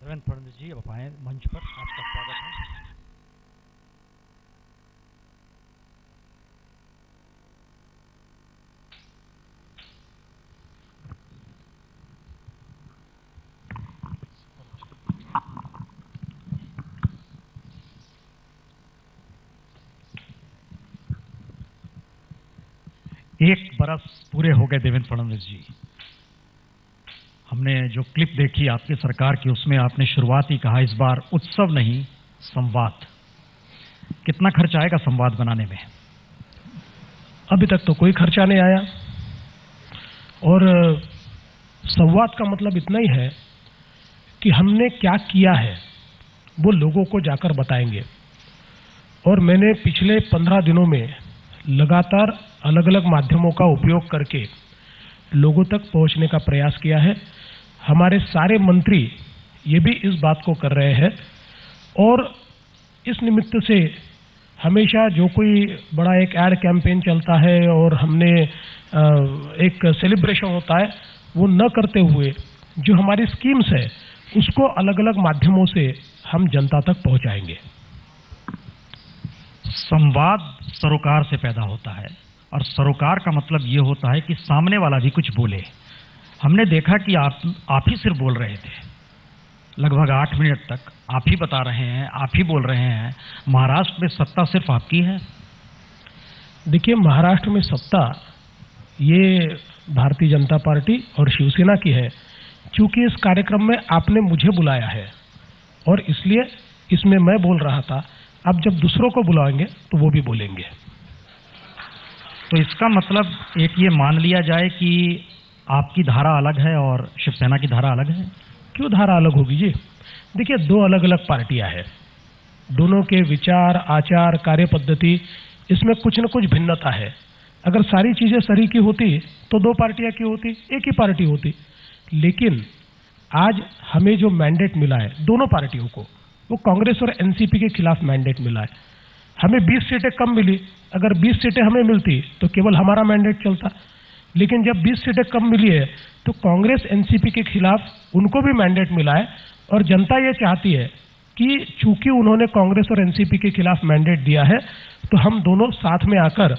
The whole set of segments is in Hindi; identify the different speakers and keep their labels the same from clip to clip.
Speaker 1: देवेंद्र फडणवीस जी, अब आए मंच पर, आपका स्वागत है। एक बरस पूरे हो गए देवेंद्र फडणवीस जी। हमने जो क्लिप देखी आपकी सरकार की, उसमें आपने शुरुआत ही कहा इस बार उत्सव नहीं संवाद। कितना खर्च आएगा संवाद बनाने में?
Speaker 2: अभी तक तो कोई खर्चा नहीं आया, और संवाद का मतलब इतना ही है कि हमने क्या किया है वो लोगों को जाकर बताएंगे। और मैंने पिछले 15 दिनों में लगातार अलग अलग माध्यमों का उपयोग करके लोगों तक पहुंचने का प्रयास किया है। हमारे सारे मंत्री ये भी इस बात को कर रहे हैं, और इस निमित्त से हमेशा जो कोई बड़ा एक एड कैंपेन चलता है और हमने एक सेलिब्रेशन होता है, वो न करते हुए जो हमारी स्कीम्स है उसको अलग अलग माध्यमों से हम जनता तक पहुंचाएंगे।
Speaker 1: संवाद सरोकार से पैदा होता है, और सरोकार का मतलब ये होता है कि सामने वाला भी कुछ बोले। हमने देखा कि आप ही सिर्फ बोल रहे थे, लगभग 8 मिनट तक आप ही बता रहे हैं, आप ही बोल रहे हैं। महाराष्ट्र में सत्ता सिर्फ आपकी है?
Speaker 2: देखिए, महाराष्ट्र में सत्ता ये भारतीय जनता पार्टी और शिवसेना की है, क्योंकि इस कार्यक्रम में आपने मुझे बुलाया है और इसलिए इसमें मैं बोल रहा था। अब जब दूसरों को बुलाएंगे तो वो भी बोलेंगे।
Speaker 1: तो इसका मतलब एक ये मान लिया जाए कि आपकी धारा अलग है और शिवसेना की धारा अलग है?
Speaker 2: क्यों धारा अलग होगी जी? देखिए, 2 अलग अलग पार्टियां हैं, दोनों के विचार, आचार, कार्य पद्धति, इसमें कुछ न कुछ भिन्नता है। अगर सारी चीजें सरीकी होती तो 2 पार्टियां क्यों होती, एक ही पार्टी होती। लेकिन आज हमें जो मैंडेट मिला है दोनों पार्टियों को, वो कांग्रेस और एनसीपी के खिलाफ मैंडेट मिला है। हमें 20 सीटें कम मिली, अगर 20 सीटें हमें मिलती तो केवल हमारा मैंडेट चलता। लेकिन जब 20 सीटें कम मिली है तो कांग्रेस एनसीपी के खिलाफ उनको भी मैंडेट मिला है, और जनता ये चाहती है कि चूंकि उन्होंने कांग्रेस और एनसीपी के खिलाफ मैंडेट दिया है तो हम दोनों साथ में आकर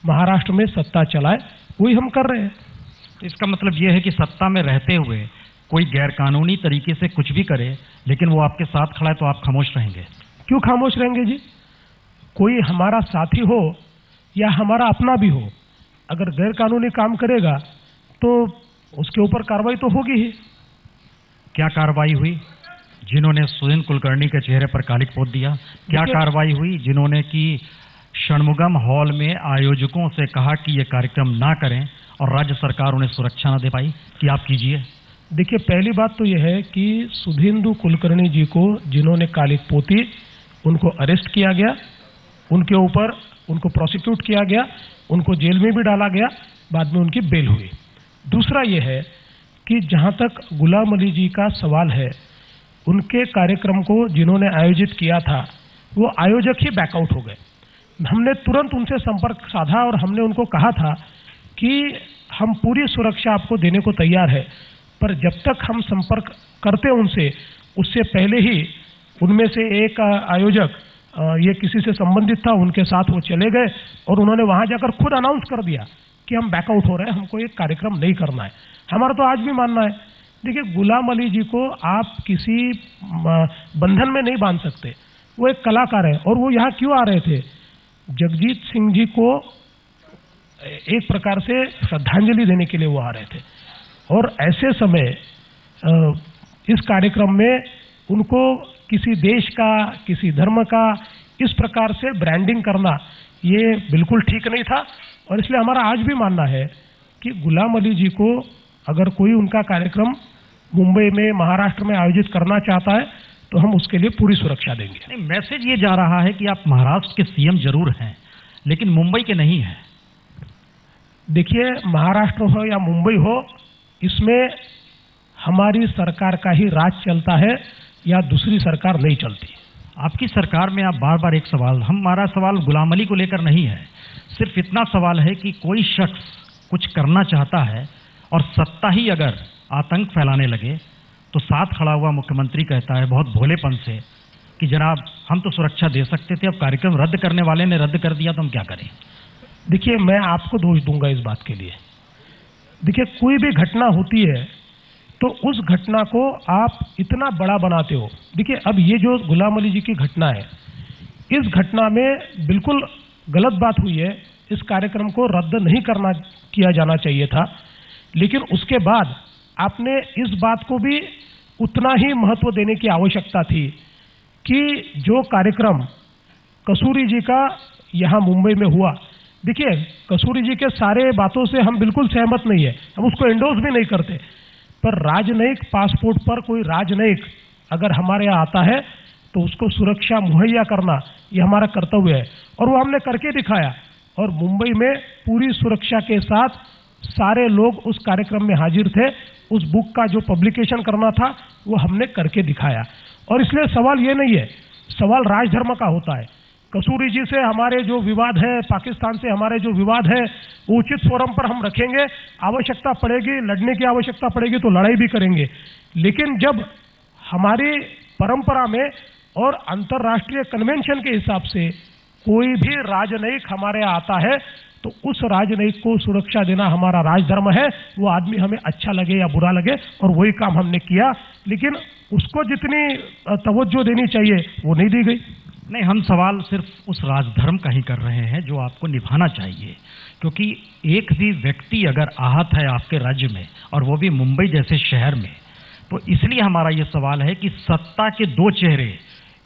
Speaker 2: महाराष्ट्र में सत्ता चलाए। वही हम कर रहे हैं।
Speaker 1: इसका मतलब यह है कि सत्ता में रहते हुए कोई गैरकानूनी तरीके से कुछ भी करे, लेकिन वो आपके साथ खड़ा है तो आप खामोश रहेंगे?
Speaker 2: क्यों खामोश रहेंगे जी? कोई हमारा साथी हो या हमारा अपना भी हो, अगर गैरकानूनी काम करेगा तो उसके ऊपर कार्रवाई तो होगी ही।
Speaker 1: क्या कार्रवाई हुई? जिन्होंने सुनील कुलकर्णी के चेहरे पर कालिक पोत दिया। क्या कार्रवाई हुई? जिन्होंने कि षणमुगम हॉल में आयोजकों से कहा कि ये कार्यक्रम ना करें और राज्य सरकार उन्हें सुरक्षा न दे पाई, कि आप कीजिए।
Speaker 2: देखिए, पहली बात तो यह है कि सुधींदु कुलकर्णी जी को जिन्होंने कालिक पोती, उनको अरेस्ट किया गया, उनके ऊपर उनको प्रोसिक्यूट किया गया, उनको जेल में भी डाला गया, बाद में उनकी बेल हुई। दूसरा यह है कि जहां तक गुलाम अली जी का सवाल है, उनके कार्यक्रम को जिन्होंने आयोजित किया था वो आयोजक ही बैकआउट हो गए। हमने तुरंत उनसे संपर्क साधा और हमने उनको कहा था कि हम पूरी सुरक्षा आपको देने को तैयार है, पर जब तक हम संपर्क करते उनसे, उससे पहले ही उनमें से एक आयोजक ये किसी से संबंधित था, उनके साथ वो चले गए और उन्होंने वहां जाकर खुद अनाउंस कर दिया कि हम बैकआउट हो रहे हैं, हमको एक कार्यक्रम नहीं करना है। हमारा तो आज भी मानना है। देखिए, गुलाम अली जी को आप किसी बंधन में नहीं बांध सकते। वो एक कलाकार है, और वो यहाँ क्यों आ रहे थे? जगजीत सिंह जी को एक प्रकार से श्रद्धांजलि देने के लिए वो आ रहे थे, और ऐसे समय इस कार्यक्रम में उनको किसी देश का, किसी धर्म का इस प्रकार से ब्रांडिंग करना ये बिल्कुल ठीक नहीं था। और इसलिए हमारा आज भी मानना है कि गुलाम अली जी को अगर कोई उनका कार्यक्रम मुंबई में, महाराष्ट्र में आयोजित करना चाहता है तो हम उसके लिए पूरी सुरक्षा देंगे।
Speaker 1: नहीं, मैसेज ये जा रहा है कि आप महाराष्ट्र के सीएम जरूर हैं, लेकिन मुंबई के नहीं हैं।
Speaker 2: देखिए, महाराष्ट्र हो या मुंबई हो, इसमें हमारी सरकार का ही राज चलता है या दूसरी सरकार नहीं चलती।
Speaker 1: आपकी सरकार में आप बार बार एक सवाल, हमारा सवाल गुलाम अली को लेकर नहीं है, सिर्फ इतना सवाल है कि कोई शख्स कुछ करना चाहता है और सत्ता ही अगर आतंक फैलाने लगे तो साथ खड़ा हुआ मुख्यमंत्री कहता है बहुत भोलेपन से कि जनाब हम तो सुरक्षा दे सकते थे, अब कार्यक्रम रद्द करने वाले ने रद्द कर दिया तो हम क्या करें।
Speaker 2: देखिए, मैं आपको दोष दूंगा इस बात के लिए। देखिए, कोई भी घटना होती है तो उस घटना को आप इतना बड़ा बनाते हो। देखिए, अब ये जो गुलाम अली जी की घटना है, इस घटना में बिल्कुल गलत बात हुई है। इस कार्यक्रम को रद्द नहीं किया जाना चाहिए था, लेकिन उसके बाद आपने इस बात को भी उतना ही महत्व देने की आवश्यकता थी कि जो कार्यक्रम कसूरी जी का यहाँ मुंबई में हुआ, देखिए कसूरी जी के सारे बातों से हम बिल्कुल सहमत नहीं है, हम उसको एंडोर्स भी नहीं करते, पर राजनयिक पासपोर्ट पर कोई राजनयिक अगर हमारे यहाँ आता है तो उसको सुरक्षा मुहैया करना ये हमारा कर्तव्य है, और वो हमने करके दिखाया। और मुंबई में पूरी सुरक्षा के साथ सारे लोग उस कार्यक्रम में हाजिर थे। उस बुक का जो पब्लिकेशन करना था वो हमने करके दिखाया। और इसलिए सवाल ये नहीं है, सवाल राजधर्म का होता है। कसूरी जी से हमारे जो विवाद है, पाकिस्तान से हमारे जो विवाद है, वो उचित फोरम पर हम रखेंगे। आवश्यकता पड़ेगी, लड़ने की आवश्यकता पड़ेगी तो लड़ाई भी करेंगे। लेकिन जब हमारी परंपरा में और अंतर्राष्ट्रीय कन्वेंशन के हिसाब से कोई भी राजनयिक हमारे यहाँ आता है तो उस राजनयिक को सुरक्षा देना हमारा राजधर्म है। वो आदमी हमें अच्छा लगे या बुरा लगे, और वही काम हमने किया, लेकिन उसको जितनी तवज्जो देनी चाहिए वो नहीं दी गई।
Speaker 1: नहीं, हम सवाल सिर्फ उस राजधर्म का ही कर रहे हैं जो आपको निभाना चाहिए, क्योंकि एक भी व्यक्ति अगर आहत है आपके राज्य में और वो भी मुंबई जैसे शहर में, तो इसलिए हमारा ये सवाल है कि सत्ता के दो चेहरे,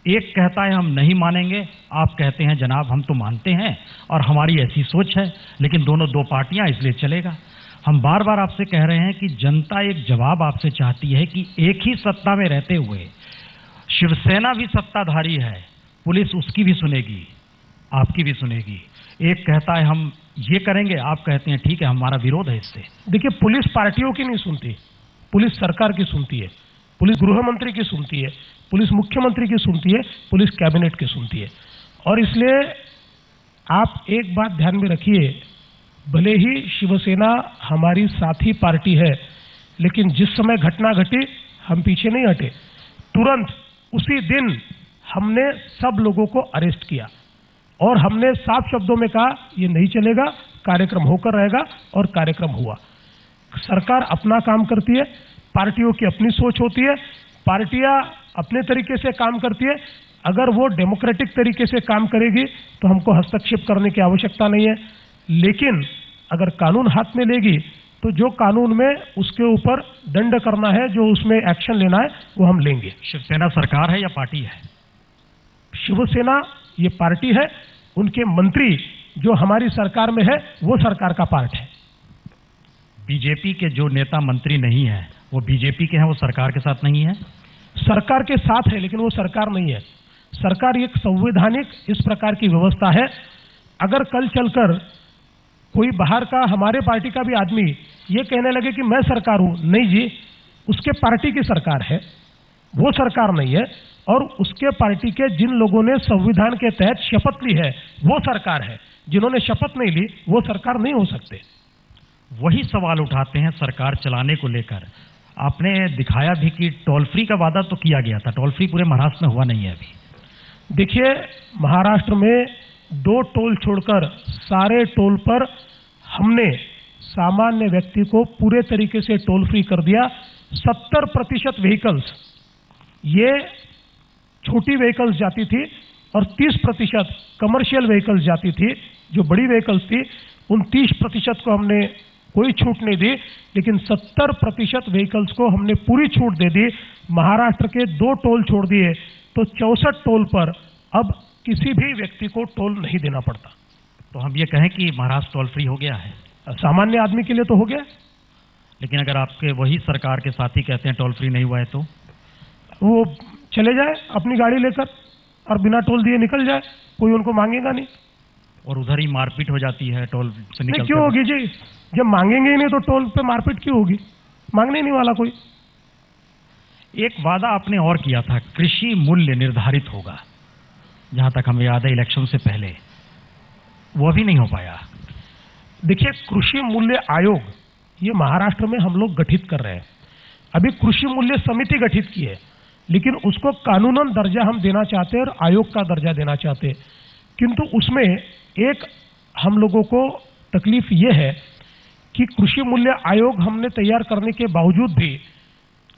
Speaker 1: एक कहता है हम नहीं मानेंगे, आप कहते हैं जनाब हम तो मानते हैं और हमारी ऐसी सोच है, लेकिन दोनों दो पार्टियां, इसलिए चलेगा। हम बार बार आपसे कह रहे हैं कि जनता एक जवाब आपसे चाहती है कि एक ही सत्ता में रहते हुए शिवसेना भी सत्ताधारी है, पुलिस उसकी भी सुनेगी, आपकी भी सुनेगी। एक कहता है हम ये करेंगे, आप कहते हैं ठीक है हमारा विरोध है इससे।
Speaker 2: देखिए, पुलिस पार्टियों की नहीं सुनती, पुलिस सरकार की सुनती है, पुलिस गृह मंत्री की सुनती है, पुलिस मुख्यमंत्री की सुनती है, पुलिस कैबिनेट की सुनती है। और इसलिए आप एक बात ध्यान में रखिए, भले ही शिवसेना हमारी साथी पार्टी है, लेकिन जिस समय घटना घटी हम पीछे नहीं हटे। तुरंत उसी दिन हमने सब लोगों को अरेस्ट किया और हमने साफ शब्दों में कहा ये नहीं चलेगा, कार्यक्रम होकर रहेगा, और कार्यक्रम हुआ। सरकार अपना काम करती है, पार्टियों की अपनी सोच होती है, पार्टियां अपने तरीके से काम करती है। अगर वो डेमोक्रेटिक तरीके से काम करेगी तो हमको हस्तक्षेप करने की आवश्यकता नहीं है, लेकिन अगर कानून हाथ में लेगी तो जो कानून में उसके ऊपर दंड करना है, जो उसमें एक्शन लेना है, वो हम लेंगे।
Speaker 1: शिवसेना सरकार है या पार्टी है?
Speaker 2: शिवसेना ये पार्टी है, उनके मंत्री जो हमारी सरकार में है वो सरकार का पार्ट है।
Speaker 1: बीजेपी के जो नेता मंत्री नहीं है वो बीजेपी के हैं, वो सरकार के साथ नहीं है?
Speaker 2: सरकार के साथ है, लेकिन वो सरकार नहीं है। सरकार एक संवैधानिक इस प्रकार की व्यवस्था है। अगर कल चलकर कोई बाहर का हमारे पार्टी का भी आदमी ये कहने लगे कि मैं सरकार हूं, नहीं जी, उसके पार्टी की सरकार है, वो सरकार नहीं है। और उसके पार्टी के जिन लोगों ने संविधान के तहत शपथ ली है वो सरकार है, जिन्होंने शपथ नहीं ली वो सरकार नहीं हो सकते।
Speaker 1: वही सवाल उठाते हैं सरकार चलाने को लेकर। आपने दिखाया भी कि टोल फ्री का वादा तो किया गया था, टोल फ्री पूरे महाराष्ट्र में हुआ नहीं है अभी।
Speaker 2: देखिए, महाराष्ट्र में 2 टोल छोड़कर सारे टोल पर हमने सामान्य व्यक्ति को पूरे तरीके से टोल फ्री कर दिया। 70% व्हीकल्स, ये छोटी व्हीकल्स जाती थी और 30% कमर्शियल व्हीकल्स जाती थी। जो बड़ी व्हीकल्स थी उन 30% को हमने कोई छूट नहीं दी, लेकिन 70% व्हीकल्स को हमने पूरी छूट दे दी। महाराष्ट्र के 2 टोल छोड़ दिए तो 64 टोल पर अब किसी भी व्यक्ति को टोल नहीं देना पड़ता।
Speaker 1: तो हम ये कहें कि महाराष्ट्र टोल फ्री हो गया है?
Speaker 2: सामान्य आदमी के लिए तो हो गया,
Speaker 1: लेकिन अगर आपके वही सरकार के साथी कहते हैं टोल फ्री नहीं हुआ है तो
Speaker 2: वो चले जाए अपनी गाड़ी लेकर और बिना टोल दिए निकल जाए, कोई उनको मांगेगा नहीं।
Speaker 1: और उधर ही मारपीट हो जाती है टोल से निकलते।
Speaker 2: क्यों होगी जी? जब मांगेंगे ही नहीं तो टोल पे मारपीट क्यों होगी? मांगने नहीं वाला कोई।
Speaker 1: एक वादा आपने और किया था, कृषि मूल्य निर्धारित होगा, जहां तक हमें याद है इलेक्शन से पहले, वो भी नहीं हो पाया।
Speaker 2: देखिए, कृषि मूल्य आयोग ये महाराष्ट्र में हम लोग गठित कर रहे हैं। अभी कृषि मूल्य समिति गठित की है, लेकिन उसको कानूनन दर्जा हम देना चाहते हैं और आयोग का दर्जा देना चाहते हैं। किंतु उसमें एक हम लोगों को तकलीफ ये है कि कृषि मूल्य आयोग हमने तैयार करने के बावजूद भी,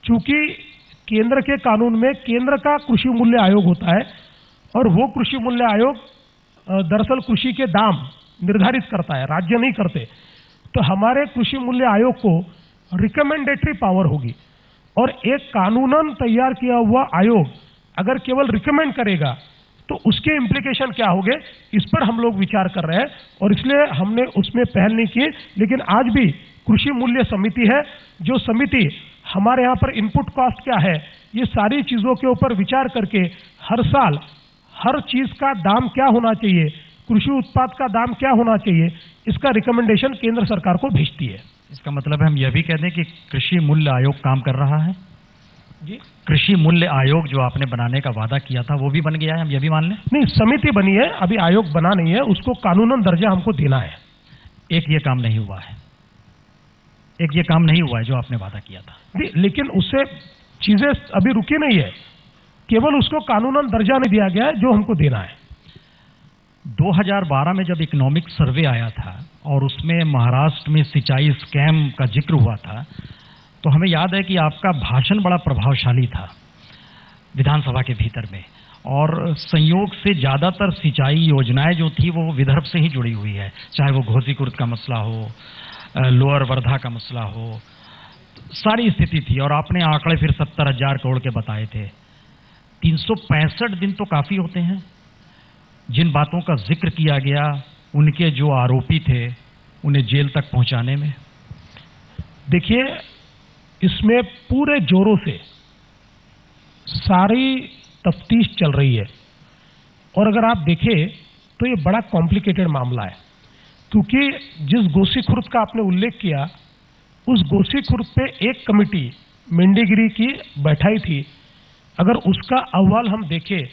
Speaker 2: चूंकि केंद्र के कानून में केंद्र का कृषि मूल्य आयोग होता है और वो कृषि मूल्य आयोग दरअसल कृषि के दाम निर्धारित करता है, राज्य नहीं करते। तो हमारे कृषि मूल्य आयोग को रिकमेंडेटरी पावर होगी और एक कानूनन तैयार किया हुआ आयोग अगर केवल रिकमेंड करेगा तो उसके इम्प्लीकेशन क्या होंगे, इस पर हम लोग विचार कर रहे हैं और इसलिए हमने उसमें पहल नहीं की। लेकिन आज भी कृषि मूल्य समिति है, जो समिति हमारे यहाँ पर इनपुट कॉस्ट क्या है, ये सारी चीजों के ऊपर विचार करके हर साल हर चीज का दाम क्या होना चाहिए, कृषि उत्पाद का दाम क्या होना चाहिए, इसका रिकमेंडेशन केंद्र सरकार को भेजती है।
Speaker 1: इसका मतलब है हम यह भी कह दें कि कृषि मूल्य आयोग काम कर रहा है
Speaker 2: जी।
Speaker 1: कृषि मूल्य आयोग जो आपने बनाने का वादा किया था वो भी बन गया है, हम यह भी मान लें?
Speaker 2: नहीं, समिति बनी है, अभी आयोग बना नहीं है, उसको कानूनन दर्जा हमको देना है।
Speaker 1: एक ये काम नहीं हुआ है, एक ये काम नहीं हुआ है जो आपने वादा किया था।
Speaker 2: लेकिन उससे चीजें अभी रुकी नहीं है, केवल उसको कानूनन दर्जा नहीं दिया गया है जो हमको देना है।
Speaker 1: 2012 में जब इकोनॉमिक सर्वे आया था और उसमें महाराष्ट्र में सिंचाई स्कैम का जिक्र हुआ था, तो हमें याद है कि आपका भाषण बड़ा प्रभावशाली था विधानसभा के भीतर में, और संयोग से ज़्यादातर सिंचाई योजनाएं जो थी वो विदर्भ से ही जुड़ी हुई है, चाहे वो घोसी कुर्द का मसला हो, लोअर वर्धा का मसला हो, सारी स्थिति थी। और आपने आंकड़े फिर 70,000 करोड़ के बताए थे। 365 दिन तो काफ़ी होते हैं। जिन बातों का जिक्र किया गया उनके जो आरोपी थे उन्हें जेल तक पहुंचाने में,
Speaker 2: देखिए इसमें पूरे जोरों से सारी तफ्तीश चल रही है और अगर आप देखें तो ये बड़ा कॉम्प्लिकेटेड मामला है, क्योंकि जिस गोसी खुर्द का आपने उल्लेख किया उस गोसी खुर्द पे एक कमेटी मेंढीगिरी की बैठाई थी। अगर उसका अहवाल हम देखें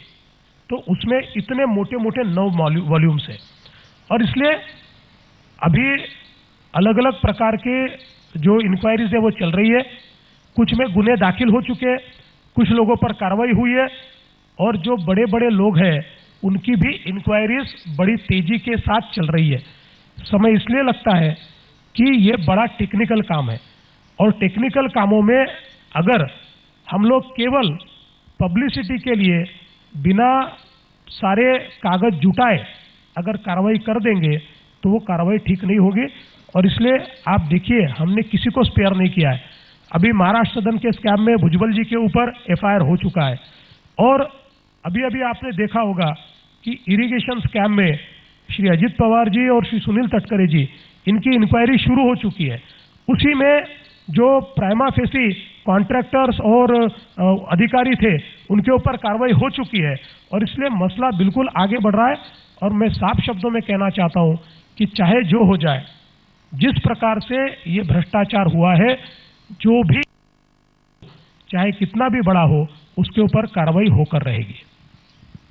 Speaker 2: तो उसमें इतने मोटे मोटे 9 वॉल्यूम्स है और इसलिए अभी अलग अलग प्रकार के जो इंक्वायरीज है वो चल रही है। कुछ में गुने दाखिल हो चुके हैं, कुछ लोगों पर कार्रवाई हुई है और जो बड़े बड़े लोग हैं उनकी भी इंक्वायरीज बड़ी तेजी के साथ चल रही है। समय इसलिए लगता है कि ये बड़ा टेक्निकल काम है और टेक्निकल कामों में अगर हम लोग केवल पब्लिसिटी के लिए बिना सारे कागज जुटाए अगर कार्रवाई कर देंगे तो वो कार्रवाई ठीक नहीं होगी। और इसलिए आप देखिए हमने किसी को स्पेयर नहीं किया है। अभी महाराष्ट्र सदन के स्कैम में भुजबल जी के ऊपर एफआईआर हो चुका है और अभी अभी आपने देखा होगा कि इरिगेशन स्कैम में श्री अजित पवार जी और श्री सुनील तटकरे जी इनकी इंक्वायरी शुरू हो चुकी है। उसी में जो प्राइमा फेसी कॉन्ट्रैक्टर्स और अधिकारी थे उनके ऊपर कार्रवाई हो चुकी है और इसलिए मसला बिल्कुल आगे बढ़ रहा है। और मैं साफ शब्दों में कहना चाहता हूं कि चाहे जो हो जाए, जिस प्रकार से ये भ्रष्टाचार हुआ है, जो भी चाहे कितना भी बड़ा हो, उसके ऊपर कार्रवाई होकर रहेगी।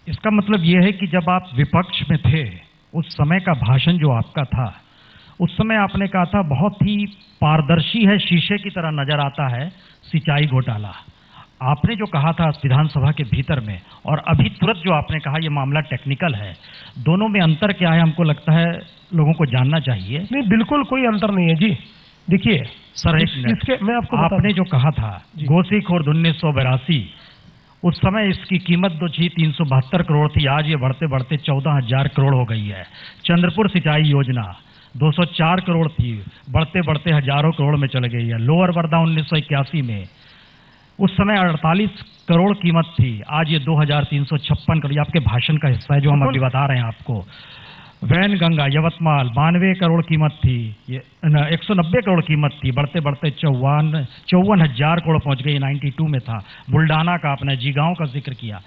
Speaker 1: इसका मतलब यह है कि जब आप विपक्ष में थे उस समय का भाषण जो आपका था, उस समय आपने कहा था बहुत ही पारदर्शी है, शीशे की तरह नजर आता है सिंचाई घोटाला। आपने जो कहा था विधानसभा के भीतर में और अभी तुरंत जो आपने कहा ये मामला टेक्निकल है, दोनों में अंतर क्या है? हमको लगता है लोगों को जानना चाहिए।
Speaker 2: नहीं, बिल्कुल कोई अंतर नहीं है जी। देखिए
Speaker 1: सर, एक
Speaker 2: मैं आपको
Speaker 1: आपने जो कहा था गोसी खुर्द 1982, उस समय इसकी कीमत तो थी 372 करोड़ थी, आज ये बढ़ते बढ़ते 14,000 करोड़ हो गई है। चंद्रपुर सिंचाई योजना 204 करोड़ थी, बढ़ते बढ़ते हजारों करोड़ में चल गई है। लोअर वर्धा 1981 में उस समय 48 करोड़ कीमत थी, आज ये 2,356 करोड़। आपके भाषण का हिस्सा है जो हम अभी बता रहे हैं आपको। वैनगंगा यवतमाल 92 करोड़ कीमत थी, ये 190 करोड़ कीमत थी, बढ़ते बढ़ते 54,000 करोड़ पहुंच गई, 92 में था। बुल्डाना का आपने जीगांव का जिक्र किया,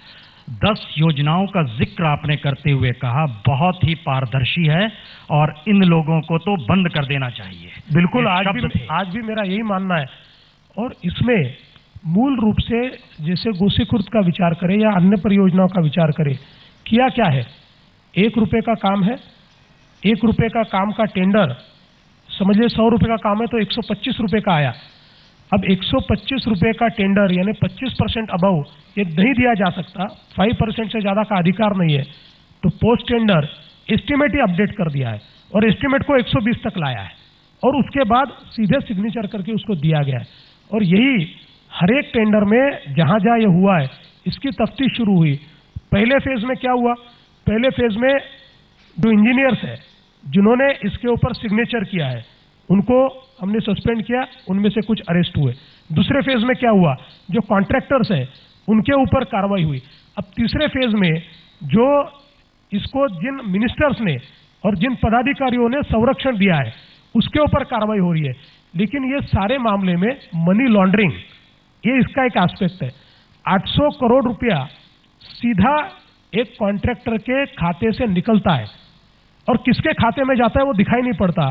Speaker 1: 10 योजनाओं का जिक्र आपने करते हुए कहा बहुत ही पारदर्शी है और इन लोगों को तो बंद कर देना चाहिए।
Speaker 2: बिल्कुल, आज भी मेरा यही मानना है। और इसमें मूल रूप से जैसे गोसी खुर्द का विचार करें या अन्य परियोजनाओं का विचार करें, किया क्या है? 1 रुपए का काम है, 1 रुपए का काम का टेंडर समझिए 100 रुपए का काम है तो 125 रुपए का आया। अब 125 रुपए का टेंडर यानी 25% अबव ये नहीं दिया जा सकता, 5% से ज़्यादा का अधिकार नहीं है। तो पोस्ट टेंडर एस्टिमेट ही अपडेट कर दिया है और एस्टिमेट को 120 तक लाया है और उसके बाद सीधे सिग्नेचर करके उसको दिया गया है। और यही हर एक टेंडर में जहां जहां ये हुआ है इसकी तफ्तीश शुरू हुई। पहले फेज में क्या हुआ, पहले फेज में जो इंजीनियर्स है जिन्होंने इसके ऊपर सिग्नेचर किया है उनको हमने सस्पेंड किया, उनमें से कुछ अरेस्ट हुए। दूसरे फेज में क्या हुआ, जो कॉन्ट्रैक्टर्स है उनके ऊपर कार्रवाई हुई। अब तीसरे फेज में जो इसको जिन मिनिस्टर्स ने और जिन पदाधिकारियों ने संरक्षण दिया है उसके ऊपर कार्रवाई हो रही है। लेकिन ये सारे मामले में मनी लॉन्ड्रिंग ये इसका एक एस्पेक्ट है। 800 करोड़ रुपया सीधा एक कॉन्ट्रैक्टर के खाते से निकलता है और किसके खाते में जाता है वो दिखाई नहीं पड़ता।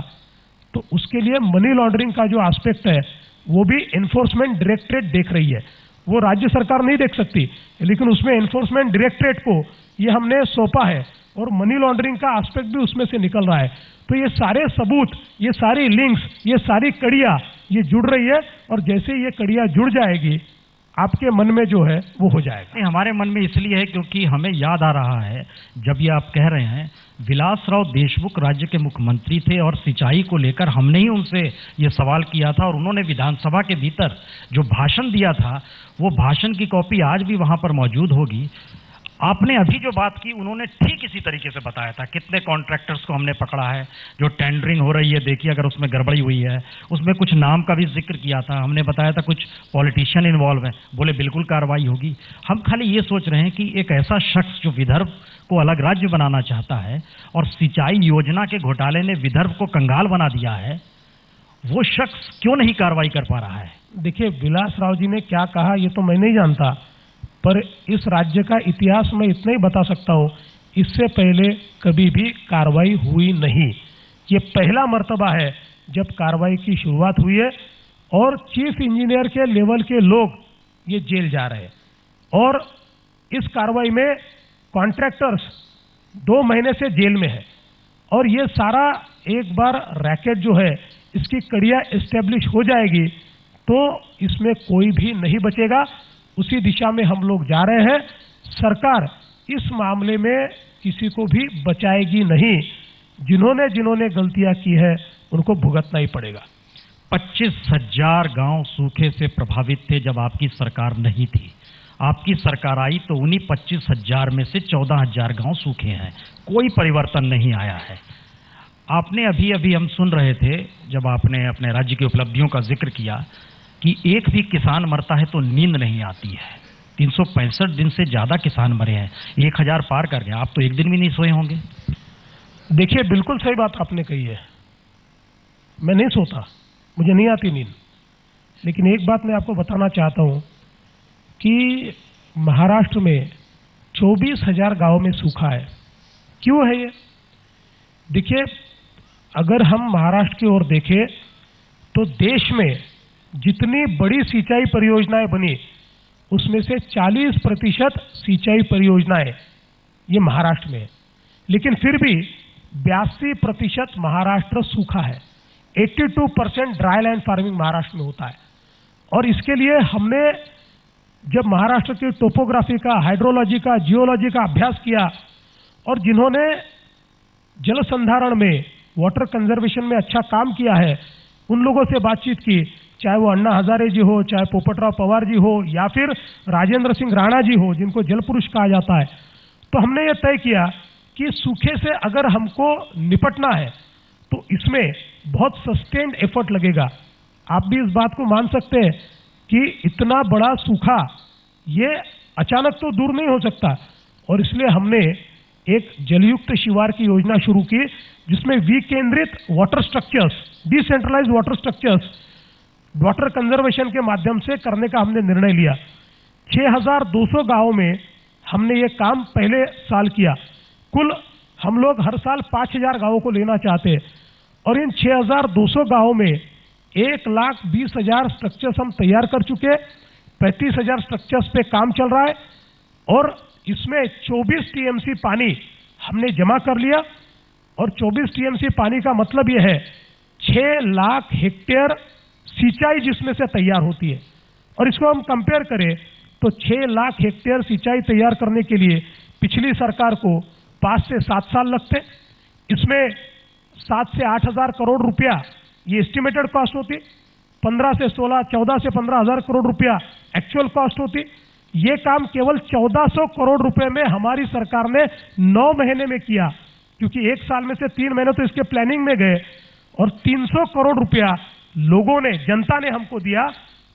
Speaker 2: तो उसके लिए मनी लॉन्ड्रिंग का जो एस्पेक्ट है वो भी एनफोर्समेंट डायरेक्टरेट देख रही है, वो राज्य सरकार नहीं देख सकती, लेकिन उसमें एनफोर्समेंट डायरेक्टरेट को ये हमने सौंपा है और मनी लॉन्ड्रिंग का एस्पेक्ट भी उसमें से निकल रहा है। तो ये सारे सबूत, ये सारी लिंक्स, ये सारी कड़ियां ये जुड़ रही है और जैसे ये कड़ियां जुड़ जाएगी आपके मन में जो है वो हो जाएगा।
Speaker 1: नहीं, हमारे मन में इसलिए है क्योंकि हमें याद आ रहा है जब ये आप कह रहे हैं विलासराव देशमुख राज्य के मुख्यमंत्री थे और सिंचाई को लेकर हमने ही उनसे ये सवाल किया था और उन्होंने विधानसभा के भीतर जो भाषण दिया था वो भाषण की कॉपी आज भी वहां पर मौजूद होगी। आपने अभी जो बात की उन्होंने ठीक इसी तरीके से बताया था, कितने कॉन्ट्रैक्टर्स को हमने पकड़ा है, जो टेंडरिंग हो रही है देखिए अगर उसमें गड़बड़ी हुई है, उसमें कुछ नाम का भी जिक्र किया था, हमने बताया था कुछ पॉलिटिशियन इन्वॉल्व हैं, बोले बिल्कुल कार्रवाई होगी। हम खाली ये सोच रहे हैं कि एक ऐसा शख्स जो विदर्भ को अलग राज्य बनाना चाहता है और सिंचाई योजना के घोटाले ने विदर्भ को कंगाल बना दिया है, वो शख्स क्यों नहीं कार्रवाई कर पा रहा है?
Speaker 2: देखिए विलासराव जी ने क्या कहा ये तो मैं नहीं जानता, पर इस राज्य का इतिहास मैं इतना ही बता सकता हूं, इससे पहले कभी भी कार्रवाई हुई नहीं। ये पहला मर्तबा है जब कार्रवाई की शुरुआत हुई है और चीफ इंजीनियर के लेवल के लोग ये जेल जा रहे हैं और इस कार्रवाई में कॉन्ट्रैक्टर्स 2 महीने से जेल में है और ये सारा एक बार रैकेट जो है इसकी कड़ियां एस्टेब्लिश हो जाएगी तो इसमें कोई भी नहीं बचेगा। उसी दिशा में हम लोग जा रहे हैं। सरकार इस मामले में किसी को भी बचाएगी नहीं, जिन्होंने गलतियां की है उनको भुगतना ही पड़ेगा।
Speaker 1: 25,000 गांव सूखे से प्रभावित थे जब आपकी सरकार नहीं थी, आपकी सरकार आई तो उन्हीं 25,000 में से 14,000 गांव सूखे हैं, कोई परिवर्तन नहीं आया है। आपने अभी हम सुन रहे थे जब आपने अपने राज्य की उपलब्धियों का जिक्र किया कि एक भी किसान मरता है तो नींद नहीं आती है। 365 दिन से ज्यादा किसान मरे हैं, 1000 पार कर गए, आप तो एक दिन भी नहीं सोए होंगे।
Speaker 2: देखिए बिल्कुल सही बात आपने कही है, मैं नहीं सोता, मुझे नहीं आती नींद। लेकिन एक बात मैं आपको बताना चाहता हूं कि महाराष्ट्र में 24,000 गांव में सूखा है। क्यों है ये? देखिए अगर हम महाराष्ट्र की ओर देखें तो देश में जितनी बड़ी सिंचाई परियोजनाएं बनी उसमें से 40% सिंचाई परियोजनाएं ये महाराष्ट्र में है, लेकिन फिर भी 82% महाराष्ट्र सूखा है। 82% ड्राई लैंड फार्मिंग महाराष्ट्र में होता है और इसके लिए हमने जब महाराष्ट्र की टोपोग्राफी का, हाइड्रोलॉजी का, जियोलॉजी का अभ्यास किया और जिन्होंने जल संधारण में, वाटर कंजर्वेशन में अच्छा काम किया है उन लोगों से बातचीत की, चाहे वो अन्ना हजारे जी हो, चाहे पोपटराव पवार जी हो या फिर राजेंद्र सिंह राणा जी हो जिनको जल पुरुष कहा जाता है, तो हमने ये तय किया कि सूखे से अगर हमको निपटना है तो इसमें बहुत सस्टेन्ड एफर्ट लगेगा। आप भी इस बात को मान सकते हैं कि इतना बड़ा सूखा ये अचानक तो दूर नहीं हो सकता और इसलिए हमने एक जलयुक्त शिवार की योजना शुरू की जिसमें विकेंद्रित water structures, decentralised water structures water conservation के माध्यम से करने का हमने निर्णय लिया। 6,200 गांवों में हमने ये काम पहले साल किया। कुल हम लोग हर साल 5,000 गांवों को लेना चाहते हैं और इन 6,200 गांवों में 1,20,000 स्ट्रक्चर्स हम तैयार कर चुके, 35,000 स्ट्रक्चर्स पे काम चल रहा है और इसमें 24 टीएमसी पानी हमने जमा कर लिया और 24 टीएमसी पानी का मतलब यह है 6 लाख हेक्टेयर सिंचाई जिसमें से तैयार होती है। और इसको हम कंपेयर करें तो 6 लाख हेक्टेयर सिंचाई तैयार करने के लिए पिछली सरकार को 5 से 7 साल लगते। इसमें 7 से 8 हजार करोड़ रुपया ये एस्टिमेटेड कॉस्ट होती, 15 से 16, 14 से 15 हजार करोड़ रुपया एक्चुअल कॉस्ट होती। ये काम केवल 1400 करोड़ रुपए में हमारी सरकार ने 9 महीने में किया, क्योंकि 1 साल में से 3 महीने तो इसके प्लानिंग में गए। और 300 करोड़ रुपया लोगों ने, जनता ने हमको दिया।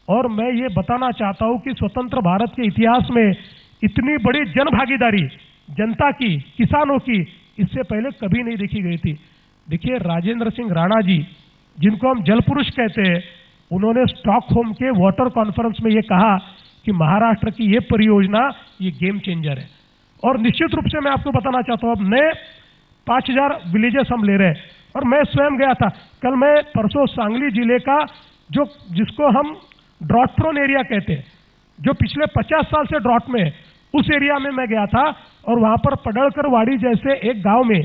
Speaker 2: और मैं ये बताना चाहता हूं कि स्वतंत्र भारत के इतिहास में इतनी बड़ी जन भागीदारी जनता की, किसानों की, इससे पहले कभी नहीं देखी गई थी। देखिए, राजेंद्र सिंह राणा जी, जिनको हम जल पुरुष कहते हैं, उन्होंने स्टॉकहोम के वाटर कॉन्फ्रेंस में ये कहा कि महाराष्ट्र की ये परियोजना ये गेम चेंजर है। और निश्चित रूप से मैं आपको बताना चाहता हूं, अब नए 5000 विलेजेस हम ले रहे हैं। और मैं स्वयं गया था, कल मैं परसों सांगली जिले का जिसको हम ड्रॉट प्रोन एरिया कहते हैं, जो पिछले 50 साल से ड्रॉट में है, उस एरिया में मैं गया था। और वहां पर पडड़कर वाड़ी जैसे एक गांव में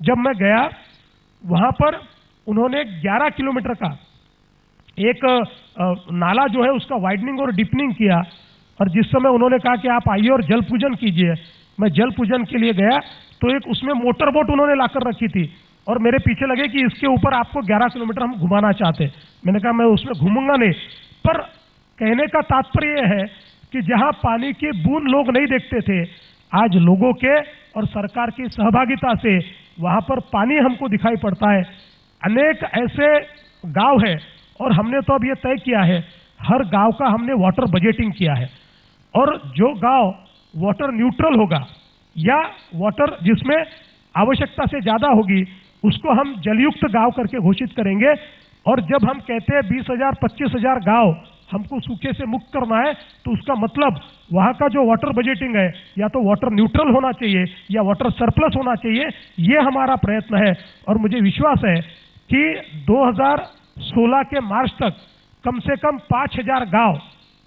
Speaker 2: जब मैं गया, वहां पर उन्होंने 11 किलोमीटर का एक नाला जो है उसका वाइडनिंग और डीपनिंग किया। और जिस समय उन्होंने कहा कि आप आइए और जल पूजन कीजिए, मैं जल पूजन के लिए गया तो एक उसमें मोटर बोट उन्होंने लाकर रखी थी और मेरे पीछे लगे कि इसके ऊपर आपको 11 किलोमीटर हम घुमाना चाहते। मैंने कहा मैं उसमें घूमूंगा नहीं। पर कहने का तात्पर्य यह है कि जहां पानी की बूंद लोग नहीं देखते थे, आज लोगों के और सरकार की सहभागिता से वहां पर पानी हमको दिखाई पड़ता है। अनेक ऐसे गांव है और हमने तो अब ये तय किया है, हर गांव का हमने वाटर बजटिंग किया है। और जो गांव वाटर न्यूट्रल होगा या वाटर जिसमें आवश्यकता से ज्यादा होगी, उसको हम जलयुक्त गांव करके घोषित करेंगे। और जब हम कहते हैं 20,000 25,000 गांव हमको सूखे से मुक्त करना है, तो उसका मतलब वहां का जो वाटर बजटिंग है या तो वाटर न्यूट्रल होना चाहिए या वाटर सरप्लस होना चाहिए। ये हमारा प्रयत्न है। और मुझे विश्वास है कि 2016 के मार्च तक कम से कम 5,000 गांव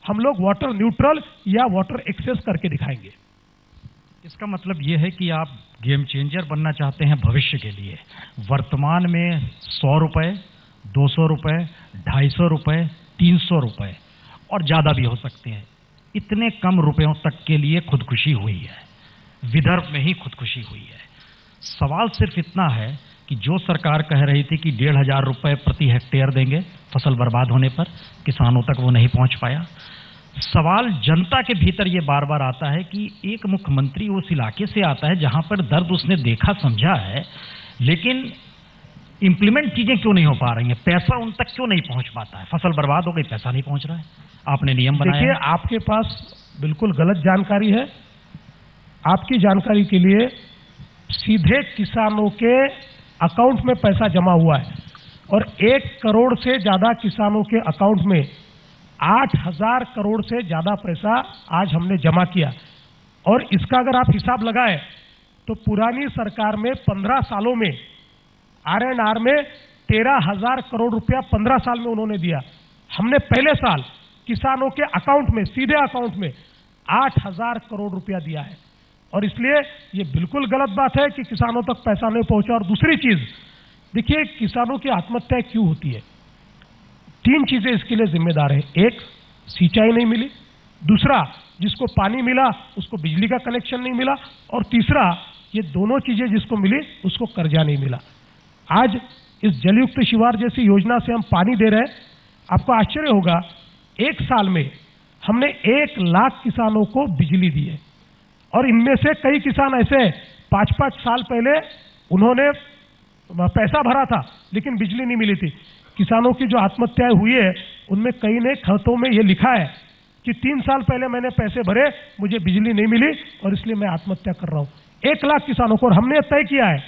Speaker 2: हम लोग वाटर न्यूट्रल या वाटर एक्सेस करके दिखाएंगे।
Speaker 1: इसका मतलब ये है कि आप गेम चेंजर बनना चाहते हैं भविष्य के लिए। वर्तमान में 100 रुपए, 200 रुपए, 250 रुपए, 300 रुपए और ज़्यादा भी हो सकते हैं, इतने कम रुपयों तक के लिए खुदकुशी हुई है। विदर्भ में ही खुदकुशी हुई है। सवाल सिर्फ इतना है कि जो सरकार कह रही थी कि 1,500 रुपए प्रति हेक्टेयर देंगे फसल बर्बाद होने पर, किसानों तक वो नहीं पहुंच पाया। सवाल जनता के भीतर ये बार बार आता है कि एक मुख्यमंत्री उस इलाके से आता है जहां पर दर्द उसने देखा समझा है, लेकिन इंप्लीमेंट चीजें क्यों नहीं हो पा रही हैं, पैसा उन तक क्यों नहीं पहुंच पाता है। फसल बर्बाद हो गई, पैसा नहीं पहुंच रहा है। आपने नियम बनाया।
Speaker 2: देखिए, आपके पास बिल्कुल गलत जानकारी है। आपकी जानकारी के लिए सीधे किसानों के अकाउंट में पैसा जमा हुआ है और 1 करोड़ से ज्यादा किसानों के अकाउंट में 8,000 करोड़ से ज्यादा पैसा आज हमने जमा किया। और इसका अगर आप हिसाब लगाएं तो पुरानी सरकार में 15 सालों में आरएनआर में 13,000 करोड़ रुपया 15 साल में उन्होंने दिया। हमने पहले साल किसानों के अकाउंट में, सीधे अकाउंट में 8,000 करोड़ रुपया दिया है। और इसलिए ये बिल्कुल गलत बात है कि किसानों तक पैसा नहीं पहुंचा। और दूसरी चीज, देखिए, किसानों की आत्महत्या क्यों होती है? 3 चीजें इसके लिए जिम्मेदार है। एक, सिंचाई नहीं मिली। दूसरा, जिसको पानी मिला उसको बिजली का कनेक्शन नहीं मिला। और तीसरा, ये दोनों चीजें जिसको मिली उसको कर्जा नहीं मिला। आज इस जलयुक्त शिवार जैसी योजना से हम पानी दे रहे हैं। आपको आश्चर्य होगा, 1 साल में हमने 1 लाख किसानों को बिजली दी है। और इनमें से कई किसान ऐसे 5-5 साल पहले उन्होंने पैसा भरा था लेकिन बिजली नहीं मिली थी। किसानों की जो आत्महत्याएं हुई है उनमें कई ने खातों में ये लिखा है कि 3 साल पहले मैंने पैसे भरे, मुझे बिजली नहीं मिली और इसलिए मैं आत्महत्या कर रहा हूं। 1 लाख किसानों को। और हमने तय किया है